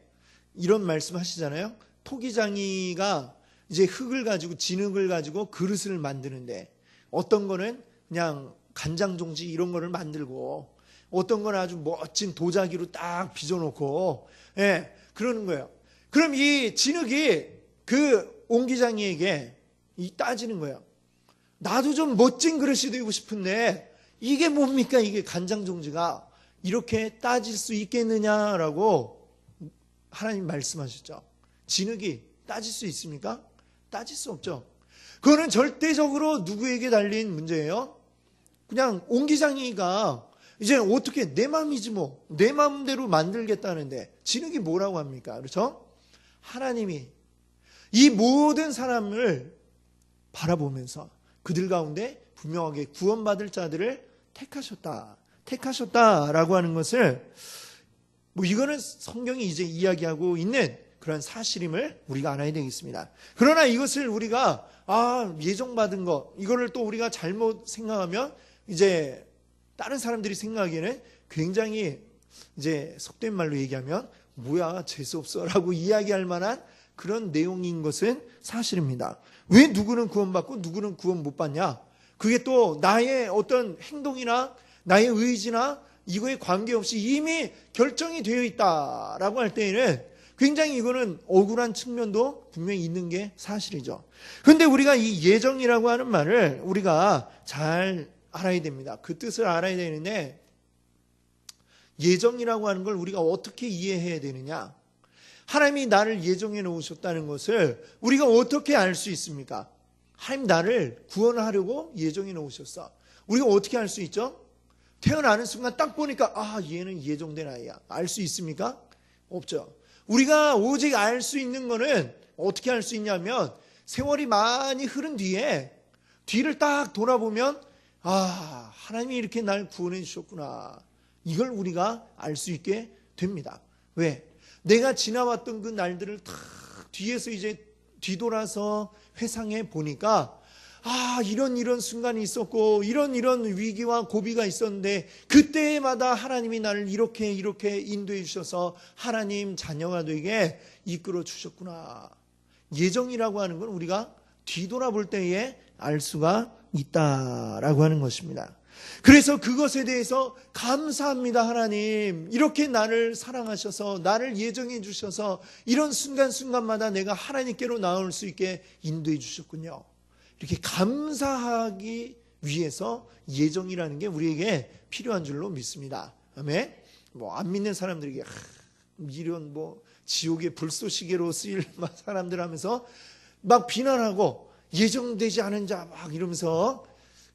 이런 말씀 하시잖아요. 토기장이가 이제 흙을 가지고 진흙을 가지고 그릇을 만드는데 어떤 거는 그냥 간장종지 이런 거를 만들고 어떤 건 아주 멋진 도자기로 딱 빚어놓고 그러는 거예요. 그럼 이 진흙이 그 옹기장이에게 따지는 거예요. 나도 좀 멋진 그릇이 되고 싶은데 이게 뭡니까? 이게 간장종지가 이렇게 따질 수 있겠느냐라고 하나님 말씀하셨죠. 진흙이 따질 수 있습니까? 따질 수 없죠. 그거는 절대적으로 누구에게 달린 문제예요? 그냥 옹기장이가 이제 어떻게 내 마음이지 내 마음대로 만들겠다는데 진흙이 뭐라고 합니까? 그렇죠? 하나님이 이 모든 사람을 바라보면서 그들 가운데 분명하게 구원받을 자들을 택하셨다라고 하는 것을 이거는 성경이 이제 이야기하고 있는 그런 사실임을 우리가 알아야 되겠습니다. 그러나 이것을 우리가 예정받은 거 이거를 또 우리가 잘못 생각하면 이제 다른 사람들이 생각하기에는 굉장히 이제 속된 말로 얘기하면 뭐야 재수없어라고 이야기할 만한 그런 내용인 것은 사실입니다. 왜 누구는 구원받고 누구는 구원 못 받냐? 그게 또 나의 어떤 행동이나 나의 의지나 이거에 관계없이 이미 결정이 되어 있다라고 할 때에는 굉장히 이거는 억울한 측면도 분명히 있는 게 사실이죠. 그런데 우리가 이 예정이라고 하는 말을 우리가 잘 알아야 됩니다. 그 뜻을 알아야 되는데 예정이라고 하는 걸 우리가 어떻게 이해해야 되느냐? 하나님이 나를 예정해 놓으셨다는 것을 우리가 어떻게 알 수 있습니까? 하나님 나를 구원하려고 예정해 놓으셨어. 우리가 어떻게 알 수 있죠? 태어나는 순간 딱 보니까 얘는 예정된 아이야. 알 수 있습니까? 없죠. 우리가 오직 알 수 있는 거는 어떻게 알 수 있냐면 세월이 많이 흐른 뒤에 뒤를 딱 돌아보면 하나님이 이렇게 날 구원해 주셨구나. 이걸 우리가 알 수 있게 됩니다. 왜? 내가 지나왔던 그 날들을 다 뒤에서 이제 뒤돌아서 회상해 보니까 이런 순간이 있었고 이런 위기와 고비가 있었는데 그때마다 하나님이 나를 이렇게 인도해 주셔서 하나님 자녀가 되게 이끌어 주셨구나. 예정이라고 하는 건 우리가 뒤돌아볼 때에 알 수가 있다라고 하는 것입니다. 그래서 그것에 대해서 감사합니다. 하나님, 이렇게 나를 사랑하셔서 나를 예정해 주셔서 이런 순간순간마다 내가 하나님께로 나올 수 있게 인도해 주셨군요. 이렇게 감사하기 위해서 예정이라는 게 우리에게 필요한 줄로 믿습니다. 아멘. 안 믿는 사람들에게 이런 지옥의 불쏘시개로 쓰일 사람들 하면서 막 비난하고 예정되지 않은 자 막 이러면서,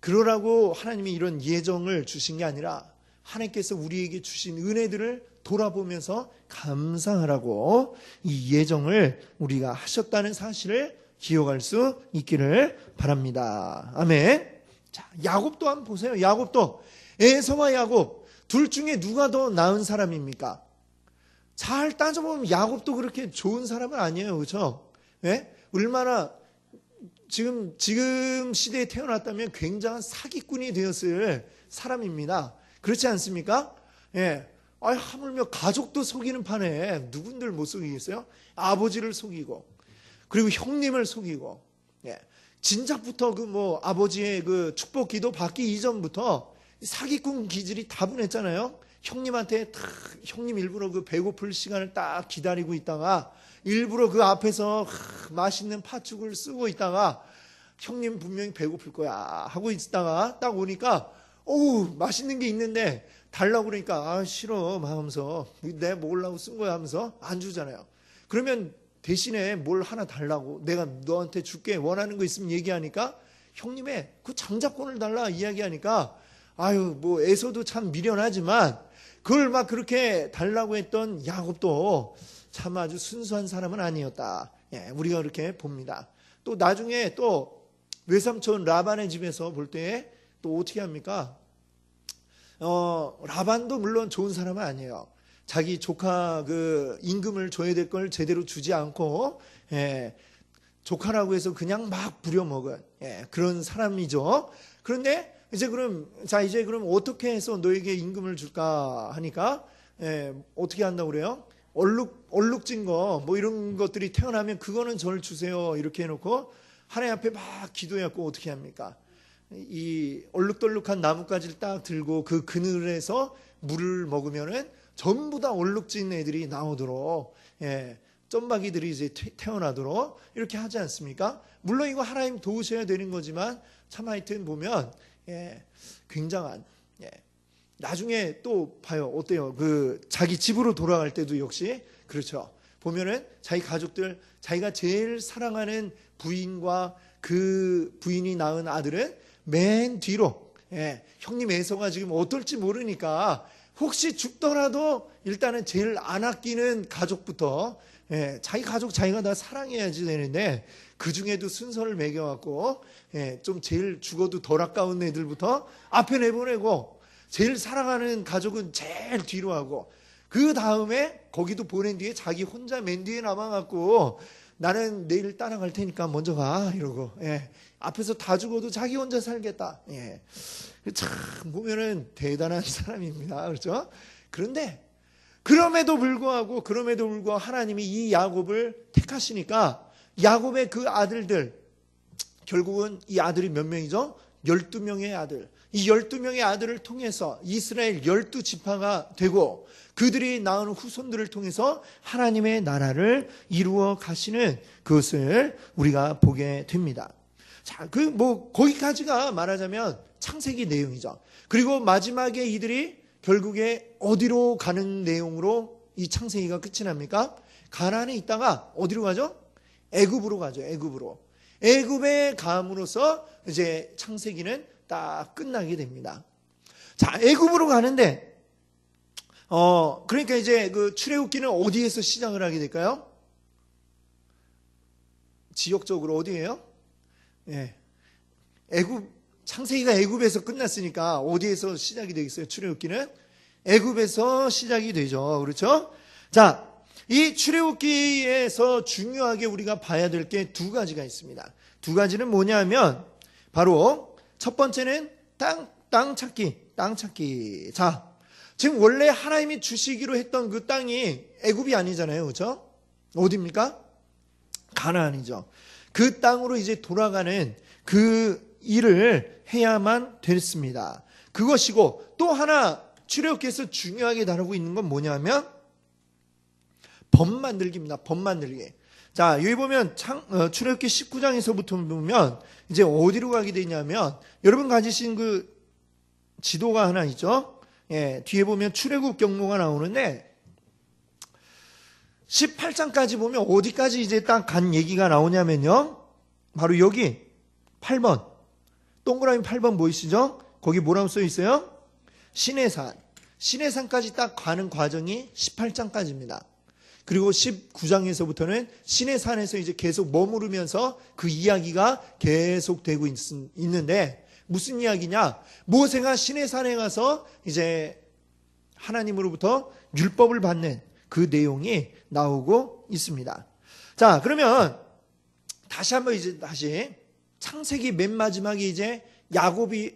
그러라고 하나님이 이런 예정을 주신 게 아니라 하나님께서 우리에게 주신 은혜들을 돌아보면서 감사하라고 이 예정을 우리가 하셨다는 사실을 기억할 수 있기를 바랍니다. 아멘. 자, 야곱도 한번 보세요. 야곱도, 에서와 야곱 둘 중에 누가 더 나은 사람입니까? 잘 따져보면 야곱도 그렇게 좋은 사람은 아니에요. 그렇죠? 네? 얼마나 지금 시대에 태어났다면 굉장한 사기꾼이 되었을 사람입니다. 그렇지 않습니까? 예. 하물며 가족도 속이는 판에 누군들 못 속이겠어요? 아버지를 속이고, 그리고 형님을 속이고, 예. 진작부터 아버지의 축복 기도 받기 이전부터 사기꾼 기질이 다분했잖아요. 형님한테 형님 일부러 배고플 시간을 딱 기다리고 있다가 일부러 그 앞에서 맛있는 팥죽을 쓰고 있다가 형님 분명히 배고플 거야 하고 있다가 딱 오니까 맛있는 게 있는데 달라고 그러니까 싫어 하면서 내가 먹으려고 쓴 거야 하면서 안 주잖아요. 그러면 대신에 뭘 하나 달라고, 내가 너한테 줄게, 원하는 거 있으면 얘기하니까 형님의 그 장자권을 달라 이야기하니까 에서도 참 미련하지만 그걸 막 그렇게 달라고 했던 야곱도 참 아주 순수한 사람은 아니었다. 예, 우리가 그렇게 봅니다. 또 나중에 또 외삼촌 라반의 집에서 볼 때 또 어떻게 합니까? 라반도 물론 좋은 사람은 아니에요. 자기 조카 임금을 줘야 될 걸 제대로 주지 않고, 예, 조카라고 해서 그냥 막 부려먹은, 예, 그런 사람이죠. 그런데 이제 그럼 어떻게 해서 너에게 임금을 줄까 하니까, 예, 어떻게 한다고 그래요? 얼룩진 거 이런 것들이 태어나면 그거는 저를 주세요 이렇게 해놓고 하나님 앞에 막 기도해갖고 어떻게 합니까? 이 얼룩덜룩한 나뭇가지를 딱 들고 그 그늘에서 물을 먹으면은 전부 다 얼룩진 애들이 나오도록, 예, 점박이들이 이제 태어나도록 이렇게 하지 않습니까? 물론 이거 하나님 도우셔야 되는 거지만 참 하여튼 보면, 예, 굉장한, 예, 나중에 또 봐요. 어때요? 자기 집으로 돌아갈 때도 역시 그렇죠. 보면은 자기 가족들, 자기가 제일 사랑하는 부인과 그 부인이 낳은 아들은 맨 뒤로, 예, 형님 에서가 지금 어떨지 모르니까 혹시 죽더라도 일단은 제일 안 아끼는 가족부터, 예, 자기 가족 자기가 다 사랑해야지 되는데 그 중에도 순서를 매겨갖고, 예, 좀 제일 죽어도 덜 아까운 애들부터 앞에 내보내고 제일 사랑하는 가족은 제일 뒤로 하고, 그 다음에 거기도 보낸 뒤에 자기 혼자 맨 뒤에 남아갖고 나는 내일 따라갈 테니까 먼저 가 이러고, 예, 앞에서 다 죽어도 자기 혼자 살겠다. 예, 참 보면은 대단한 사람입니다. 그렇죠? 그런데 그럼에도 불구하고 하나님이 이 야곱을 택하시니까 야곱의 그 아들들, 결국은 이 아들이 몇 명이죠? 12명의 아들. 이 12명의 아들을 통해서 이스라엘 12지파가 되고 그들이 낳은 후손들을 통해서 하나님의 나라를 이루어 가시는 그것을 우리가 보게 됩니다. 자, 거기까지가 말하자면 창세기 내용이죠. 그리고 마지막에 이들이 결국에 어디로 가는 내용으로 이 창세기가 끝이 납니까? 가나안에 있다가 어디로 가죠? 애굽으로 가죠. 애굽에 감으로써 이제 창세기는 딱 끝나게 됩니다. 자, 애굽으로 가는데, 그러니까 이제 출애굽기는 어디에서 시작을 하게 될까요? 지역적으로 어디예요? 예. 창세기가 애굽에서 끝났으니까 어디에서 시작이 되겠어요? 출애굽기는 애굽에서 시작이 되죠. 그렇죠? 자, 이 출애굽기에서 중요하게 우리가 봐야 될 게 두 가지가 있습니다. 두 가지는 뭐냐면 바로 첫 번째는 땅 찾기. 자, 지금 원래 하나님이 주시기로 했던 그 땅이 애굽이 아니잖아요. 그렇죠? 어디입니까? 가나안이죠. 그 땅으로 이제 돌아가는 그 일을 해야만 됐습니다. 그것이고, 또 하나 출애굽기에서 중요하게 다루고 있는 건 뭐냐면 법 만들기입니다. 법 만들기. 자, 여기 보면 출애굽기 19장에서부터 보면 이제 어디로 가게 되냐면, 여러분 가지신 그 지도가 하나 있죠? 예, 뒤에 보면 출애굽 경로가 나오는데 18장까지 보면 어디까지 이제 딱 간 얘기가 나오냐면요. 바로 여기 8번. 동그라미 8번 보이시죠? 거기 뭐라고 써 있어요? 시내산. 시내산까지 딱 가는 과정이 18장까지입니다. 그리고 19장에서부터는 시내산에서 이제 계속 머무르면서 그 이야기가 계속되고 있는데, 무슨 이야기냐? 모세가 시내산에 가서 이제 하나님으로부터 율법을 받는 그 내용이 나오고 있습니다. 자, 그러면 다시 한번 다시 창세기 맨 마지막에 이제 야곱이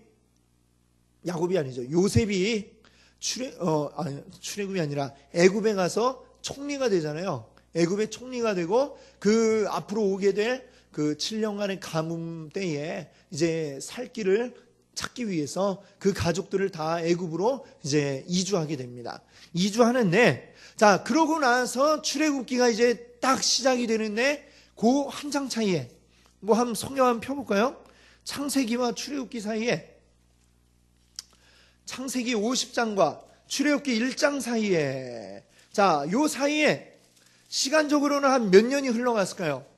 아니죠. 요셉이 출애굽이 아니라 애굽에 가서 총리가 되잖아요. 애굽의 총리가 되고 그 앞으로 오게 될 그 7년간의 가뭄 때에 이제 살 길을 찾기 위해서 그 가족들을 다 애굽으로 이제 이주하게 됩니다. 이주하는데, 자, 그러고 나서 출애굽기가 이제 딱 시작이 되는데, 그 한 장 차이에 뭐 한번 성경 한번 펴볼까요? 창세기와 출애굽기 사이에, 창세기 50장과 출애굽기 1장 사이에, 자, 요 사이에 시간적으로는 한 몇 년이 흘러갔을까요?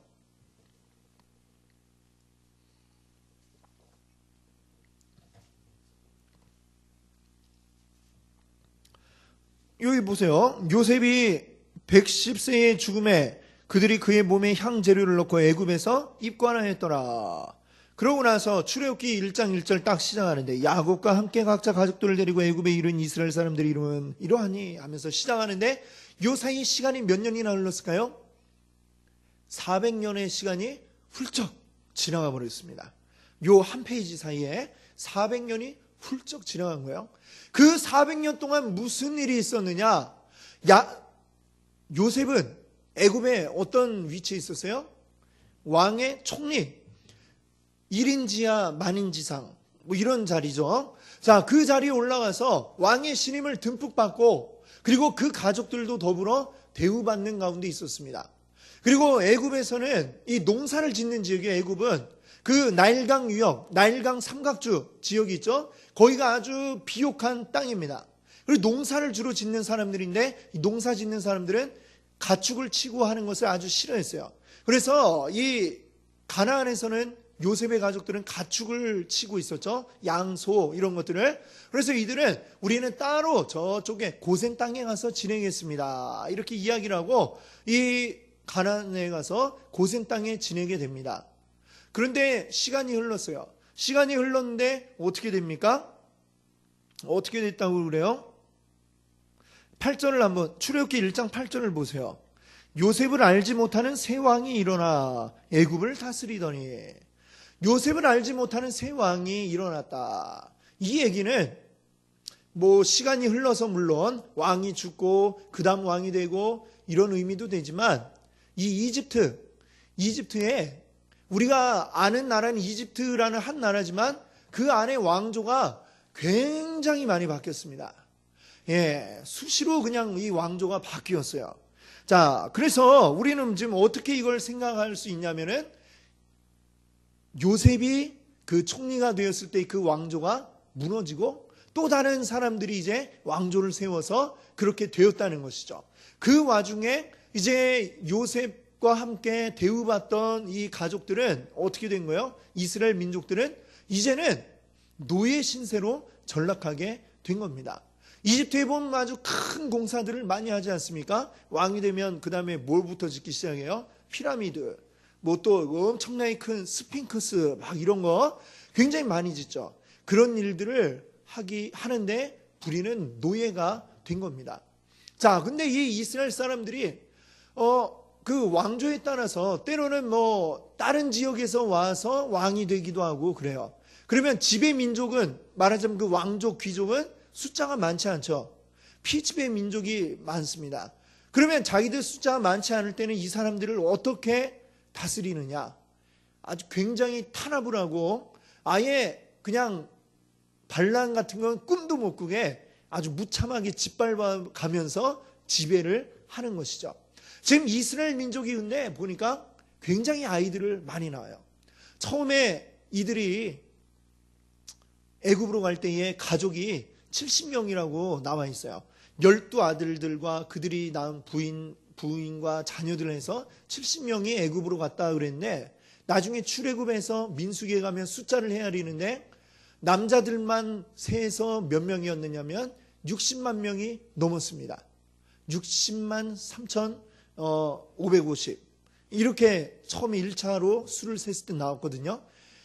여기 보세요. 요셉이 110세의 죽음에 그들이 그의 몸에 향재료를 넣고 애굽에서 입관하였더라. 그러고 나서 출애굽기 1장 1절 딱 시작하는데, 야곱과 함께 각자 가족들을 데리고 애굽에 이른 이스라엘 사람들의 이름은 이러하니 하면서 시작하는데, 요 사이 시간이 몇 년이나 흘렀을까요? 400년의 시간이 훌쩍 지나가 버렸습니다. 요 한 페이지 사이에 400년이 훌쩍 지나간 거예요. 그 400년 동안 무슨 일이 있었느냐? 요셉은 애굽에 어떤 위치에 있었어요? 왕의 총리, 1인지하 만인지상, 뭐 이런 자리죠. 자, 그 자리에 올라가서 왕의 신임을 듬뿍 받고, 그리고 그 가족들도 더불어 대우받는 가운데 있었습니다. 그리고 애굽에서는 이 농사를 짓는 지역이, 애굽은 그 나일강 유역, 나일강 삼각주 지역이 있죠. 거기가 아주 비옥한 땅입니다. 그리고 농사를 주로 짓는 사람들인데, 이 농사 짓는 사람들은 가축을 치고 하는 것을 아주 싫어했어요. 그래서 이 가나안에서는 요셉의 가족들은 가축을 치고 있었죠. 양, 소 이런 것들을. 그래서 이들은 우리는 따로 저쪽에 고센 땅에 가서 지내겠습니다, 이렇게 이야기를 하고 이 가나안에 가서 고센 땅에 지내게 됩니다. 그런데 시간이 흘렀어요. 시간이 흘렀는데 어떻게 됩니까? 어떻게 됐다고 그래요? 8절을 한번, 출애굽기 1장 8절을 보세요. 요셉을 알지 못하는 새 왕이 일어나 애굽을 다스리더니. 요셉을 알지 못하는 새 왕이 일어났다. 이 얘기는 뭐 시간이 흘러서 물론 왕이 죽고 그 다음 왕이 되고 이런 의미도 되지만, 이 이집트에 우리가 아는 나라는 이집트라는 한 나라지만 그 안에 왕조가 굉장히 많이 바뀌었습니다. 예, 수시로 그냥 이 왕조가 바뀌었어요. 자, 그래서 우리는 지금 어떻게 이걸 생각할 수 있냐면은, 요셉이 그 총리가 되었을 때 그 왕조가 무너지고 또 다른 사람들이 이제 왕조를 세워서 그렇게 되었다는 것이죠. 그 와중에 이제 요셉과 함께 대우받던 이 가족들은 어떻게 된 거예요? 이스라엘 민족들은 이제는 노예 신세로 전락하게 된 겁니다. 이집트에 보면 아주 큰 공사들을 많이 하지 않습니까? 왕이 되면 그 다음에 뭘부터 짓기 시작해요? 피라미드, 뭐 또 엄청나게 큰 스핑크스, 막 이런 거 굉장히 많이 짓죠. 그런 일들을 하는데 부리는 노예가 된 겁니다. 자, 근데 이 이스라엘 사람들이 그 왕조에 따라서 때로는 뭐 다른 지역에서 와서 왕이 되기도 하고 그래요. 그러면 지배 민족은, 말하자면 그 왕족 귀족은 숫자가 많지 않죠. 피지배 민족이 많습니다. 그러면 자기들 숫자가 많지 않을 때는 이 사람들을 어떻게 다스리느냐? 아주 굉장히 탄압을 하고 아예 그냥 반란 같은 건 꿈도 못 꾸게 아주 무참하게 짓밟아 가면서 지배를 하는 것이죠. 지금 이스라엘 민족이 근데 보니까 굉장히 아이들을 많이 낳아요. 처음에 이들이 애굽으로 갈 때에 가족이 70명이라고 나와 있어요. 12아들들과 그들이 낳은 부인과 자녀들 해서 70명이 애굽으로 갔다 그랬는데 나중에 출애굽에서 민수기에 가면 숫자를 헤아리는데 남자들만 세서 몇 명이었느냐면 60만 명이 넘었습니다. 60만 3,550 이렇게 처음에 1차로 수를 셌을 때 나왔거든요.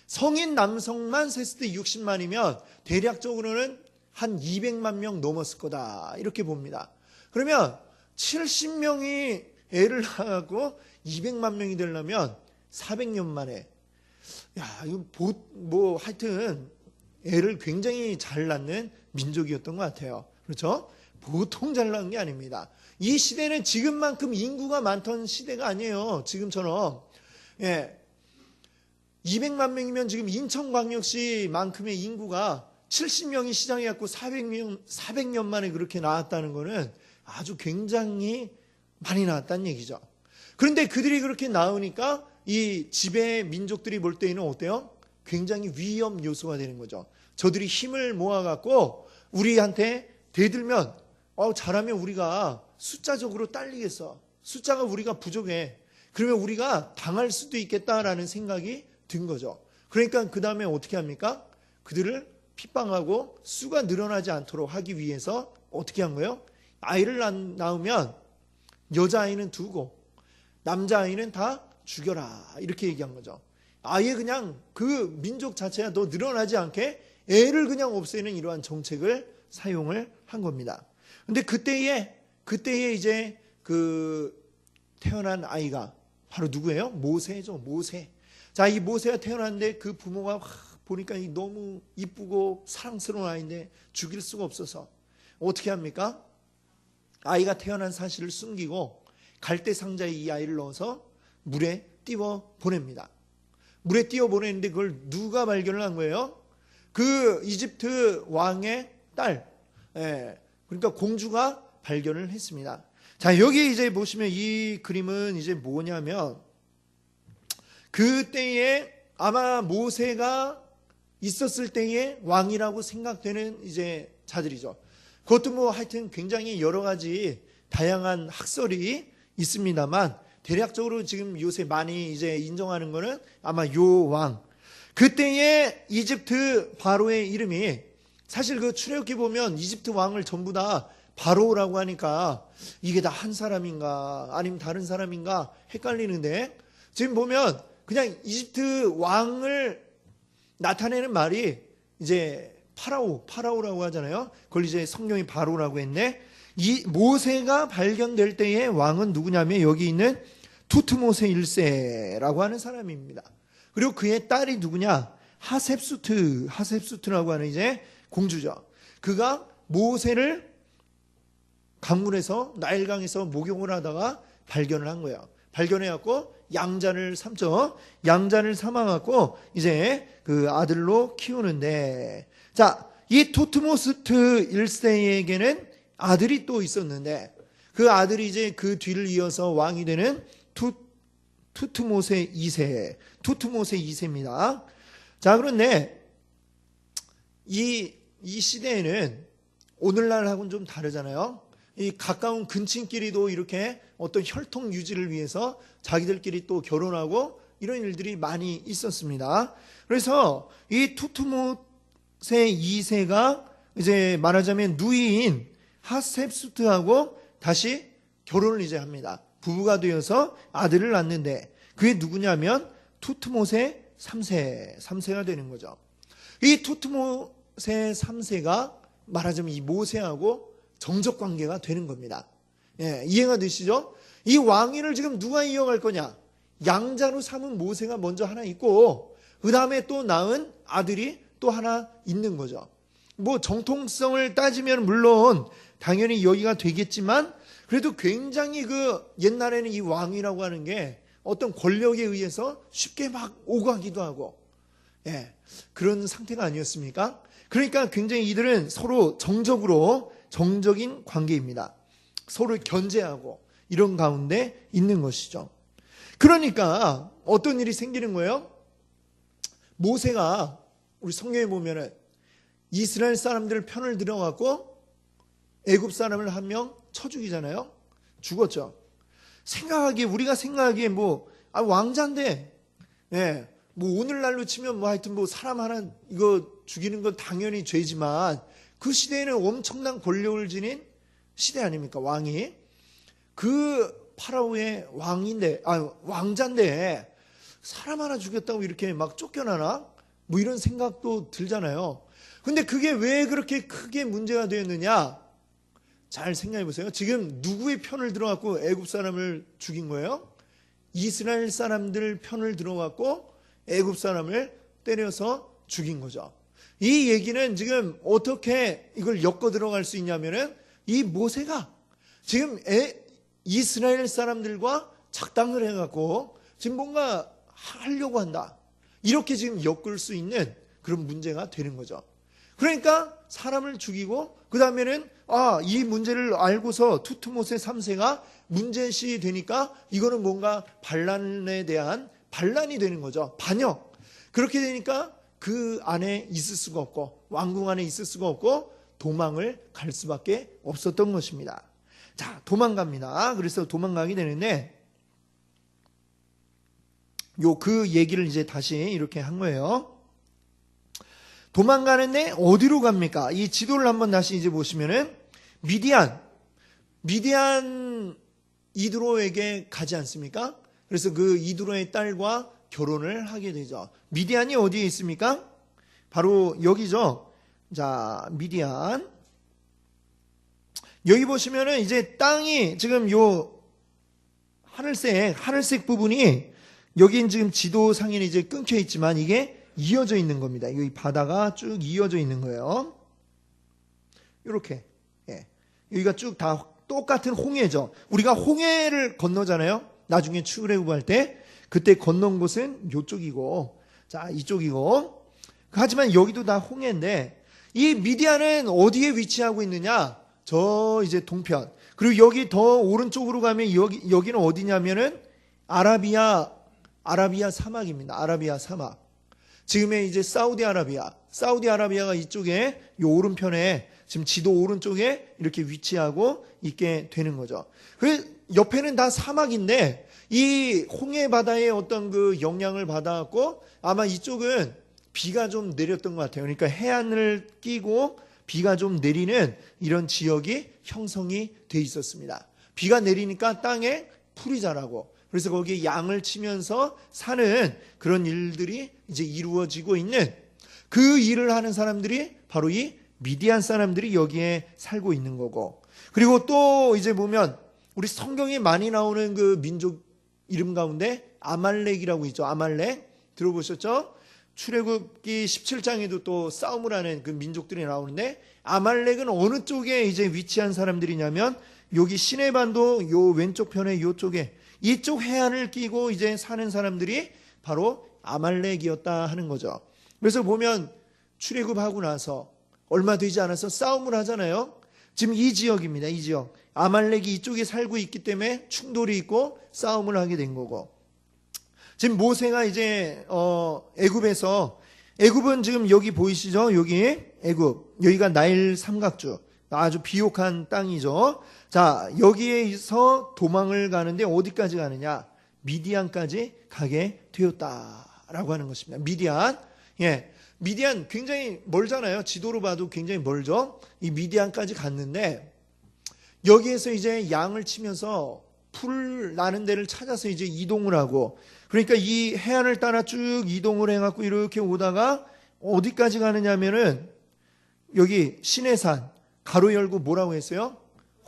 성인 남성만 셌을 때 60만이면 대략적으로는 한 200만 명 넘었을 거다 이렇게 봅니다. 그러면 70명이 애를 낳고 200만 명이 되려면 400년 만에 이거 하여튼 애를 굉장히 잘 낳는 민족이었던 것 같아요. 그렇죠? 보통 잘 낳은 게 아닙니다. 이 시대는 지금만큼 인구가 많던 시대가 아니에요. 지금처럼 200만 명이면 지금 인천광역시만큼의 인구가 70명이 시장에 갖고 400년 만에 그렇게 나왔다는 것은 아주 굉장히 많이 나왔다는 얘기죠. 그런데 그들이 그렇게 나오니까 이 지배 민족들이 볼 때에는 어때요? 굉장히 위험 요소가 되는 거죠. 저들이 힘을 모아갖고 우리한테 대들면 잘하면 우리가 숫자적으로 딸리겠어. 숫자가 우리가 부족해. 그러면 우리가 당할 수도 있겠다라는 생각이 든 거죠. 그러니까 그 다음에 어떻게 합니까? 그들을 핍박하고 수가 늘어나지 않도록 하기 위해서 어떻게 한 거예요? 아이를 낳으면 여자아이는 두고 남자아이는 다 죽여라 이렇게 얘기한 거죠. 아예 그냥 그 민족 자체가 더 늘어나지 않게 애를 그냥 없애는 이러한 정책을 사용을 한 겁니다. 근데 그때에 이제 그 태어난 아이가 바로 누구예요? 모세죠. 모세. 자, 이 모세가 태어났는데 그 부모가 보니까 너무 이쁘고 사랑스러운 아이인데 죽일 수가 없어서 어떻게 합니까? 아이가 태어난 사실을 숨기고 갈대 상자에 이 아이를 넣어서 물에 띄워 보냅니다. 물에 띄워 보냈는데 그걸 누가 발견을 한 거예요? 그 이집트 왕의 딸, 그러니까 공주가 발견을 했습니다. 자, 여기 이제 보시면 이 그림은 이제 뭐냐면 그때에 아마 모세가 있었을 때의 왕이라고 생각되는 이제 자들이죠. 그것도 뭐 하여튼 굉장히 여러 가지 다양한 학설이 있습니다만 대략적으로 지금 요새 많이 이제 인정하는 거는 아마 요 왕. 그때의 이집트 바로의 이름이 사실 그 출애굽기 보면 이집트 왕을 전부 다 바로라고 하니까 이게 다 한 사람인가 아니면 다른 사람인가 헷갈리는데 지금 보면 그냥 이집트 왕을 나타내는 말이 이제 파라오라고 하잖아요. 그걸 이제 성경이 바로라고 했네. 이 모세가 발견될 때의 왕은 누구냐면 여기 있는 투트모세 1세라고 하는 사람입니다. 그리고 그의 딸이 누구냐? 하셉수트라고 하는 이제 공주죠. 그가 모세를 강물에서 나일강에서 목욕을 하다가 발견을 한 거예요. 발견해갖고 양자를 삼죠. 양자를 삼아갖고 이제 그 아들로 키우는데, 자, 이 투트모스트 1세에게는 아들이 또 있었는데 그 아들이 이제 그 뒤를 이어서 왕이 되는 투트모세 2세입니다. 자, 그런데 이 시대에는 오늘날하고는 좀 다르잖아요. 이 가까운 근친끼리도 이렇게 어떤 혈통 유지를 위해서 자기들끼리 또 결혼하고 이런 일들이 많이 있었습니다. 그래서 이 투트모세 2세가 이제 말하자면 누이인 하셉수트하고 다시 결혼을 이제 합니다. 부부가 되어서 아들을 낳는데 그게 누구냐면 투트모세 3세가 되는 거죠. 이 투트모세 3세가 말하자면 이 모세하고 정적 관계가 되는 겁니다. 이해가 되시죠? 이 왕위를 지금 누가 이어갈 거냐? 양자로 삼은 모세가 먼저 하나 있고 그 다음에 또 낳은 아들이 또 하나 있는 거죠. 뭐 정통성을 따지면 물론 당연히 여기가 되겠지만 그래도 굉장히 그 옛날에는 이 왕이라고 하는 게 어떤 권력에 의해서 쉽게 막 오가기도 하고 예, 그런 상태가 아니었습니까? 그러니까 굉장히 이들은 서로 정적인 관계입니다. 서로 견제하고 이런 가운데 있는 것이죠. 그러니까 어떤 일이 생기는 거예요? 모세가 우리 성경에 보면은 이스라엘 사람들 편을 들어갖고 애굽 사람을 한 명 쳐 죽이잖아요. 죽었죠. 우리가 생각하기에 왕자인데, 예, 오늘날로 치면 하여튼 사람 하나 이거 죽이는 건 당연히 죄지만 그 시대에는 엄청난 권력을 지닌 시대 아닙니까? 왕이. 그 파라오의 왕자인데 사람 하나 죽였다고 이렇게 막 쫓겨나나? 이런 생각도 들잖아요. 근데 그게 왜 그렇게 크게 문제가 되었느냐? 잘 생각해 보세요. 지금 누구의 편을 들어갖고 애굽 사람을 죽인 거예요? 이스라엘 사람들 편을 들어갖고 애굽 사람을 때려서 죽인 거죠. 이 얘기는 지금 어떻게 이걸 엮어 들어갈 수 있냐면은 이 모세가 지금 이스라엘 사람들과 작당을 해갖고 지금 뭔가 하려고 한다. 이렇게 지금 엮을 수 있는 그런 문제가 되는 거죠. 그러니까 사람을 죽이고 그 다음에는 이 문제를 알고서 투트모세 3세가 문제시 되니까 이거는 뭔가 반란에 대한 반란이 되는 거죠. 반역. 그렇게 되니까 그 안에 있을 수가 없고 왕궁 안에 있을 수가 없고 도망을 갈 수밖에 없었던 것입니다. 자, 도망갑니다. 그래서 도망가게 되는데 그 얘기를 이제 다시 이렇게 한 거예요. 도망가는데 어디로 갑니까? 이 지도를 한번 다시 이제 보시면은 미디안 이드로에게 가지 않습니까? 그래서 그 이드로의 딸과 결혼을 하게 되죠. 미디안이 어디에 있습니까? 바로 여기죠. 자, 미디안. 여기 보시면은 이제 땅이 지금 요 하늘색 부분이 여긴 지금 지도상에는 이제 끊겨 있지만 이게 이어져 있는 겁니다. 이 바다가 쭉 이어져 있는 거예요. 이렇게. 예. 여기가 쭉 다 똑같은 홍해죠. 우리가 홍해를 건너잖아요. 나중에 출애굽할 때 그때 건넌 곳은 이쪽이고, 자, 이쪽이고. 하지만 여기도 다 홍해인데 이 미디안은 어디에 위치하고 있느냐? 저 이제 동편. 그리고 여기 더 오른쪽으로 가면 여기는 어디냐면은 아라비아 사막입니다. 아라비아 사막. 지금의 이제 사우디아라비아가 이쪽에 이 오른편에 지금 지도 오른쪽에 이렇게 위치하고 있게 되는 거죠. 그 옆에는 다 사막인데 이 홍해 바다의 어떤 그 영향을 받아갖고 아마 이쪽은 비가 좀 내렸던 것 같아요. 그러니까 해안을 끼고 비가 좀 내리는 이런 지역이 형성이 돼 있었습니다. 비가 내리니까 땅에 풀이 자라고 그래서 거기에 양을 치면서 사는 그런 일들이 이제 이루어지고 있는 그 일을 하는 사람들이 바로 이 미디안 사람들이 여기에 살고 있는 거고. 그리고 또 이제 보면 우리 성경에 많이 나오는 그 민족 이름 가운데 아말렉이라고 있죠. 아말렉 들어보셨죠? 출애굽기 17장에도 또 싸움을 하는 그 민족들이 나오는데 아말렉은 어느 쪽에 이제 위치한 사람들이냐면 여기 시내반도 요 왼쪽 편에 요쪽에 이쪽 해안을 끼고 이제 사는 사람들이 바로 아말렉이었다 하는 거죠. 그래서 보면 출애굽하고 나서 얼마 되지 않아서 싸움을 하잖아요. 지금 이 지역입니다. 이 지역. 아말렉이 이쪽에 살고 있기 때문에 충돌이 있고 싸움을 하게 된 거고. 지금 모세가 이제 애굽은 지금 여기 보이시죠? 여기 애굽. 여기가 나일 삼각주. 아주 비옥한 땅이죠. 자, 여기에서 도망을 가는데 어디까지 가느냐? 미디안까지 가게 되었다라고 하는 것입니다. 미디안. 예. 미디안 굉장히 멀잖아요. 지도로 봐도 굉장히 멀죠. 이 미디안까지 갔는데 여기에서 이제 양을 치면서 풀 나는 데를 찾아서 이제 이동을 하고 그러니까 이 해안을 따라 쭉 이동을 해갖고 이렇게 오다가 어디까지 가느냐면은 여기 시내산 가로 열고 뭐라고 했어요?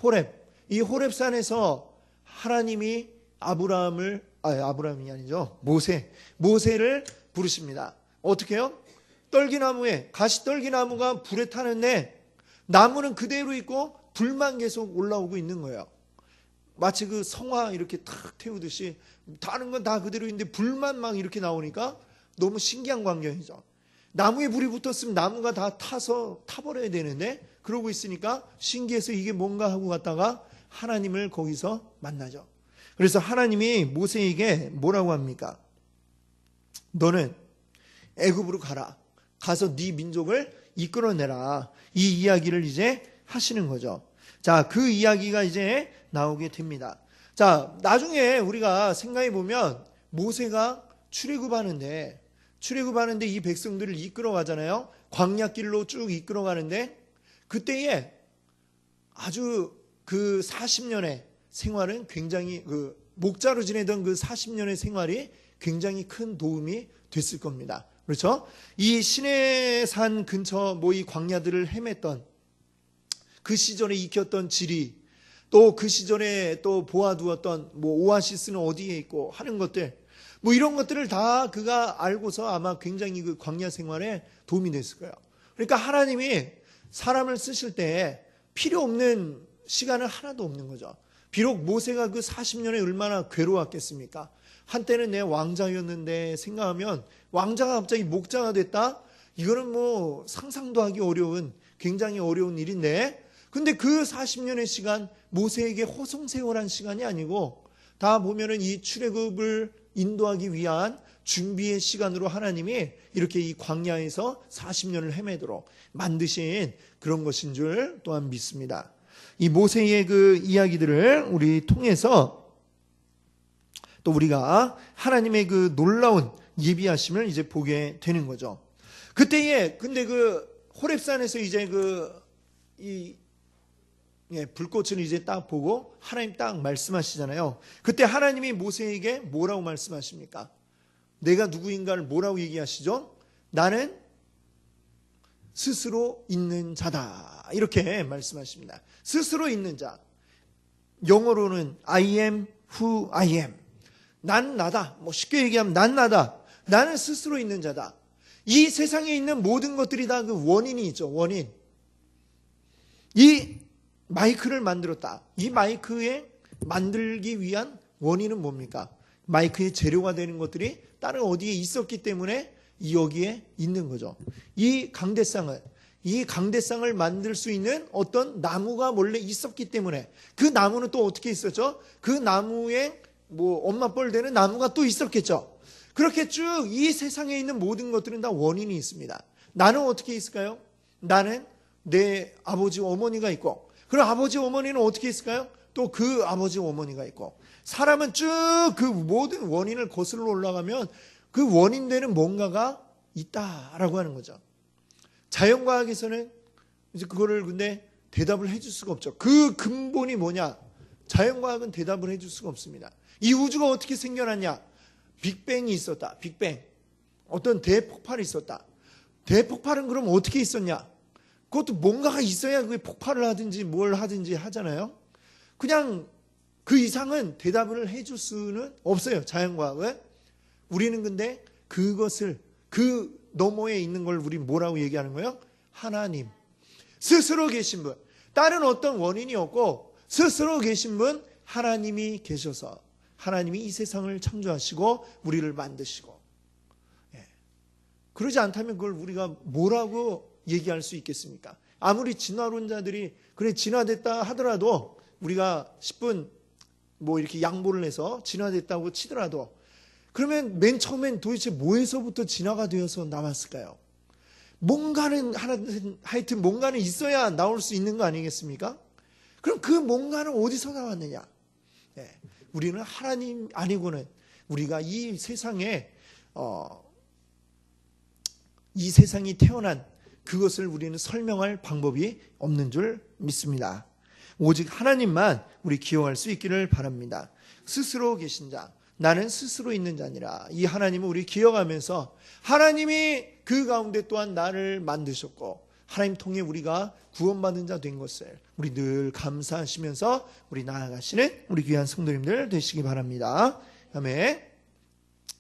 호렙. 이 호렙산에서 하나님이 아브라함이 아니죠. 모세를 부르십니다. 어떻게 해요? 가시떨기나무가 불에 타는데 나무는 그대로 있고 불만 계속 올라오고 있는 거예요. 마치 그 성화 이렇게 탁 태우듯이 다른 건 다 그대로 있는데 불만 막 이렇게 나오니까 너무 신기한 광경이죠. 나무에 불이 붙었으면 나무가 다 타버려야 되는데 그러고 있으니까 신기해서 이게 뭔가 하고 갔다가 하나님을 거기서 만나죠. 그래서 하나님이 모세에게 뭐라고 합니까? 너는 애굽으로 가라. 가서 네 민족을 이끌어내라. 이 이야기를 이제 하시는 거죠. 자, 그 이야기가 이제 나오게 됩니다. 자, 나중에 우리가 생각해 보면 모세가 출애굽하는데 이 백성들을 이끌어 가잖아요. 광야길로 쭉 이끌어 가는데 그때에 아주 그 40년의 생활은 굉장히 그 목자로 지내던 그 40년의 생활이 굉장히 큰 도움이 됐을 겁니다. 그렇죠? 이 시내산 근처 이 광야들을 헤맸던 그 시절에 익혔던 지리, 또 그 시절에 또 보아두었던 오아시스는 어디에 있고 하는 것들, 이런 것들을 다 그가 알고서 아마 굉장히 그 광야 생활에 도움이 됐을 거예요. 그러니까 하나님이 사람을 쓰실 때 필요 없는 시간은 하나도 없는 거죠. 비록 모세가 그 40년에 얼마나 괴로웠겠습니까? 한때는 내 왕자였는데 생각하면 왕자가 갑자기 목자가 됐다? 이거는 상상도 하기 어려운 굉장히 어려운 일인데 근데 그 40년의 시간 모세에게 호송세월한 시간이 아니고 다 보면은 이 출애굽을 인도하기 위한 준비의 시간으로 하나님이 이렇게 이 광야에서 40년을 헤매도록 만드신 그런 것인 줄 또한 믿습니다. 이 모세의 그 이야기들을 우리 통해서 또 우리가 하나님의 그 놀라운 예비하심을 이제 보게 되는 거죠. 그때에 근데 그 호렙산에서 이제 불꽃을 이제 딱 보고 하나님 딱 말씀하시잖아요. 그때 하나님이 모세에게 뭐라고 말씀하십니까? 내가 누구인가를 뭐라고 얘기하시죠? 나는 스스로 있는 자다. 이렇게 말씀하십니다. 스스로 있는 자. 영어로는 I am who I am. 난 나다. 쉽게 얘기하면 난 나다. 나는 스스로 있는 자다. 이 세상에 있는 모든 것들이 다 그 원인이 있죠. 원인. 이 마이크를 만들었다. 이 마이크에 만들기 위한 원인은 뭡니까? 마이크의 재료가 되는 것들이 다른 어디에 있었기 때문에 여기에 있는 거죠. 이 강대상을 만들 수 있는 어떤 나무가 원래 있었기 때문에 그 나무는 또 어떻게 있었죠? 그 나무에 엄마 뻘 되는 나무가 또 있었겠죠. 그렇게 쭉 이 세상에 있는 모든 것들은 다 원인이 있습니다. 나는 어떻게 있을까요? 나는 내 아버지 어머니가 있고 그럼 아버지 어머니는 어떻게 있을까요? 또 그 아버지 어머니가 있고 사람은 쭉 그 모든 원인을 거슬러 올라가면 그 원인 되는 뭔가가 있다라고 하는 거죠. 자연과학에서는 이제 그거를 근데 대답을 해줄 수가 없죠. 그 근본이 뭐냐? 자연과학은 대답을 해줄 수가 없습니다. 이 우주가 어떻게 생겨났냐? 빅뱅이 있었다. 빅뱅. 어떤 대폭발이 있었다. 대폭발은 그럼 어떻게 있었냐? 그것도 뭔가가 있어야 그게 폭발을 하든지 뭘 하든지 하잖아요. 그냥 그 이상은 대답을 해줄 수는 없어요. 자연과학은. 우리는 근데 그것을 그 너머에 있는 걸 우리 뭐라고 얘기하는 거예요? 하나님. 스스로 계신 분. 다른 어떤 원인이 없고 스스로 계신 분 하나님이 계셔서 하나님이 이 세상을 창조하시고 우리를 만드시고 그러지 않다면 그걸 우리가 뭐라고 얘기할 수 있겠습니까? 아무리 진화론자들이 그래 진화됐다 하더라도 우리가 10분 이렇게 양보를 해서 진화됐다고 치더라도 그러면 맨 처음엔 도대체 뭐에서부터 진화가 되어서 나왔을까요? 하여튼 뭔가는 있어야 나올 수 있는 거 아니겠습니까? 그럼 그 뭔가는 어디서 나왔느냐? 우리는 하나님 아니고는 우리가 이 세상에 이 세상이 태어난 그것을 우리는 설명할 방법이 없는 줄 믿습니다. 오직 하나님만 우리 기억할 수 있기를 바랍니다. 스스로 계신 자, 나는 스스로 있는 자니라. 이 하나님을 우리 기억하면서 하나님이 그 가운데 또한 나를 만드셨고 하나님 통해 우리가 구원받은 자 된 것을 우리 늘 감사하시면서 우리 나아가시는 우리 귀한 성도님들 되시기 바랍니다. 아멘.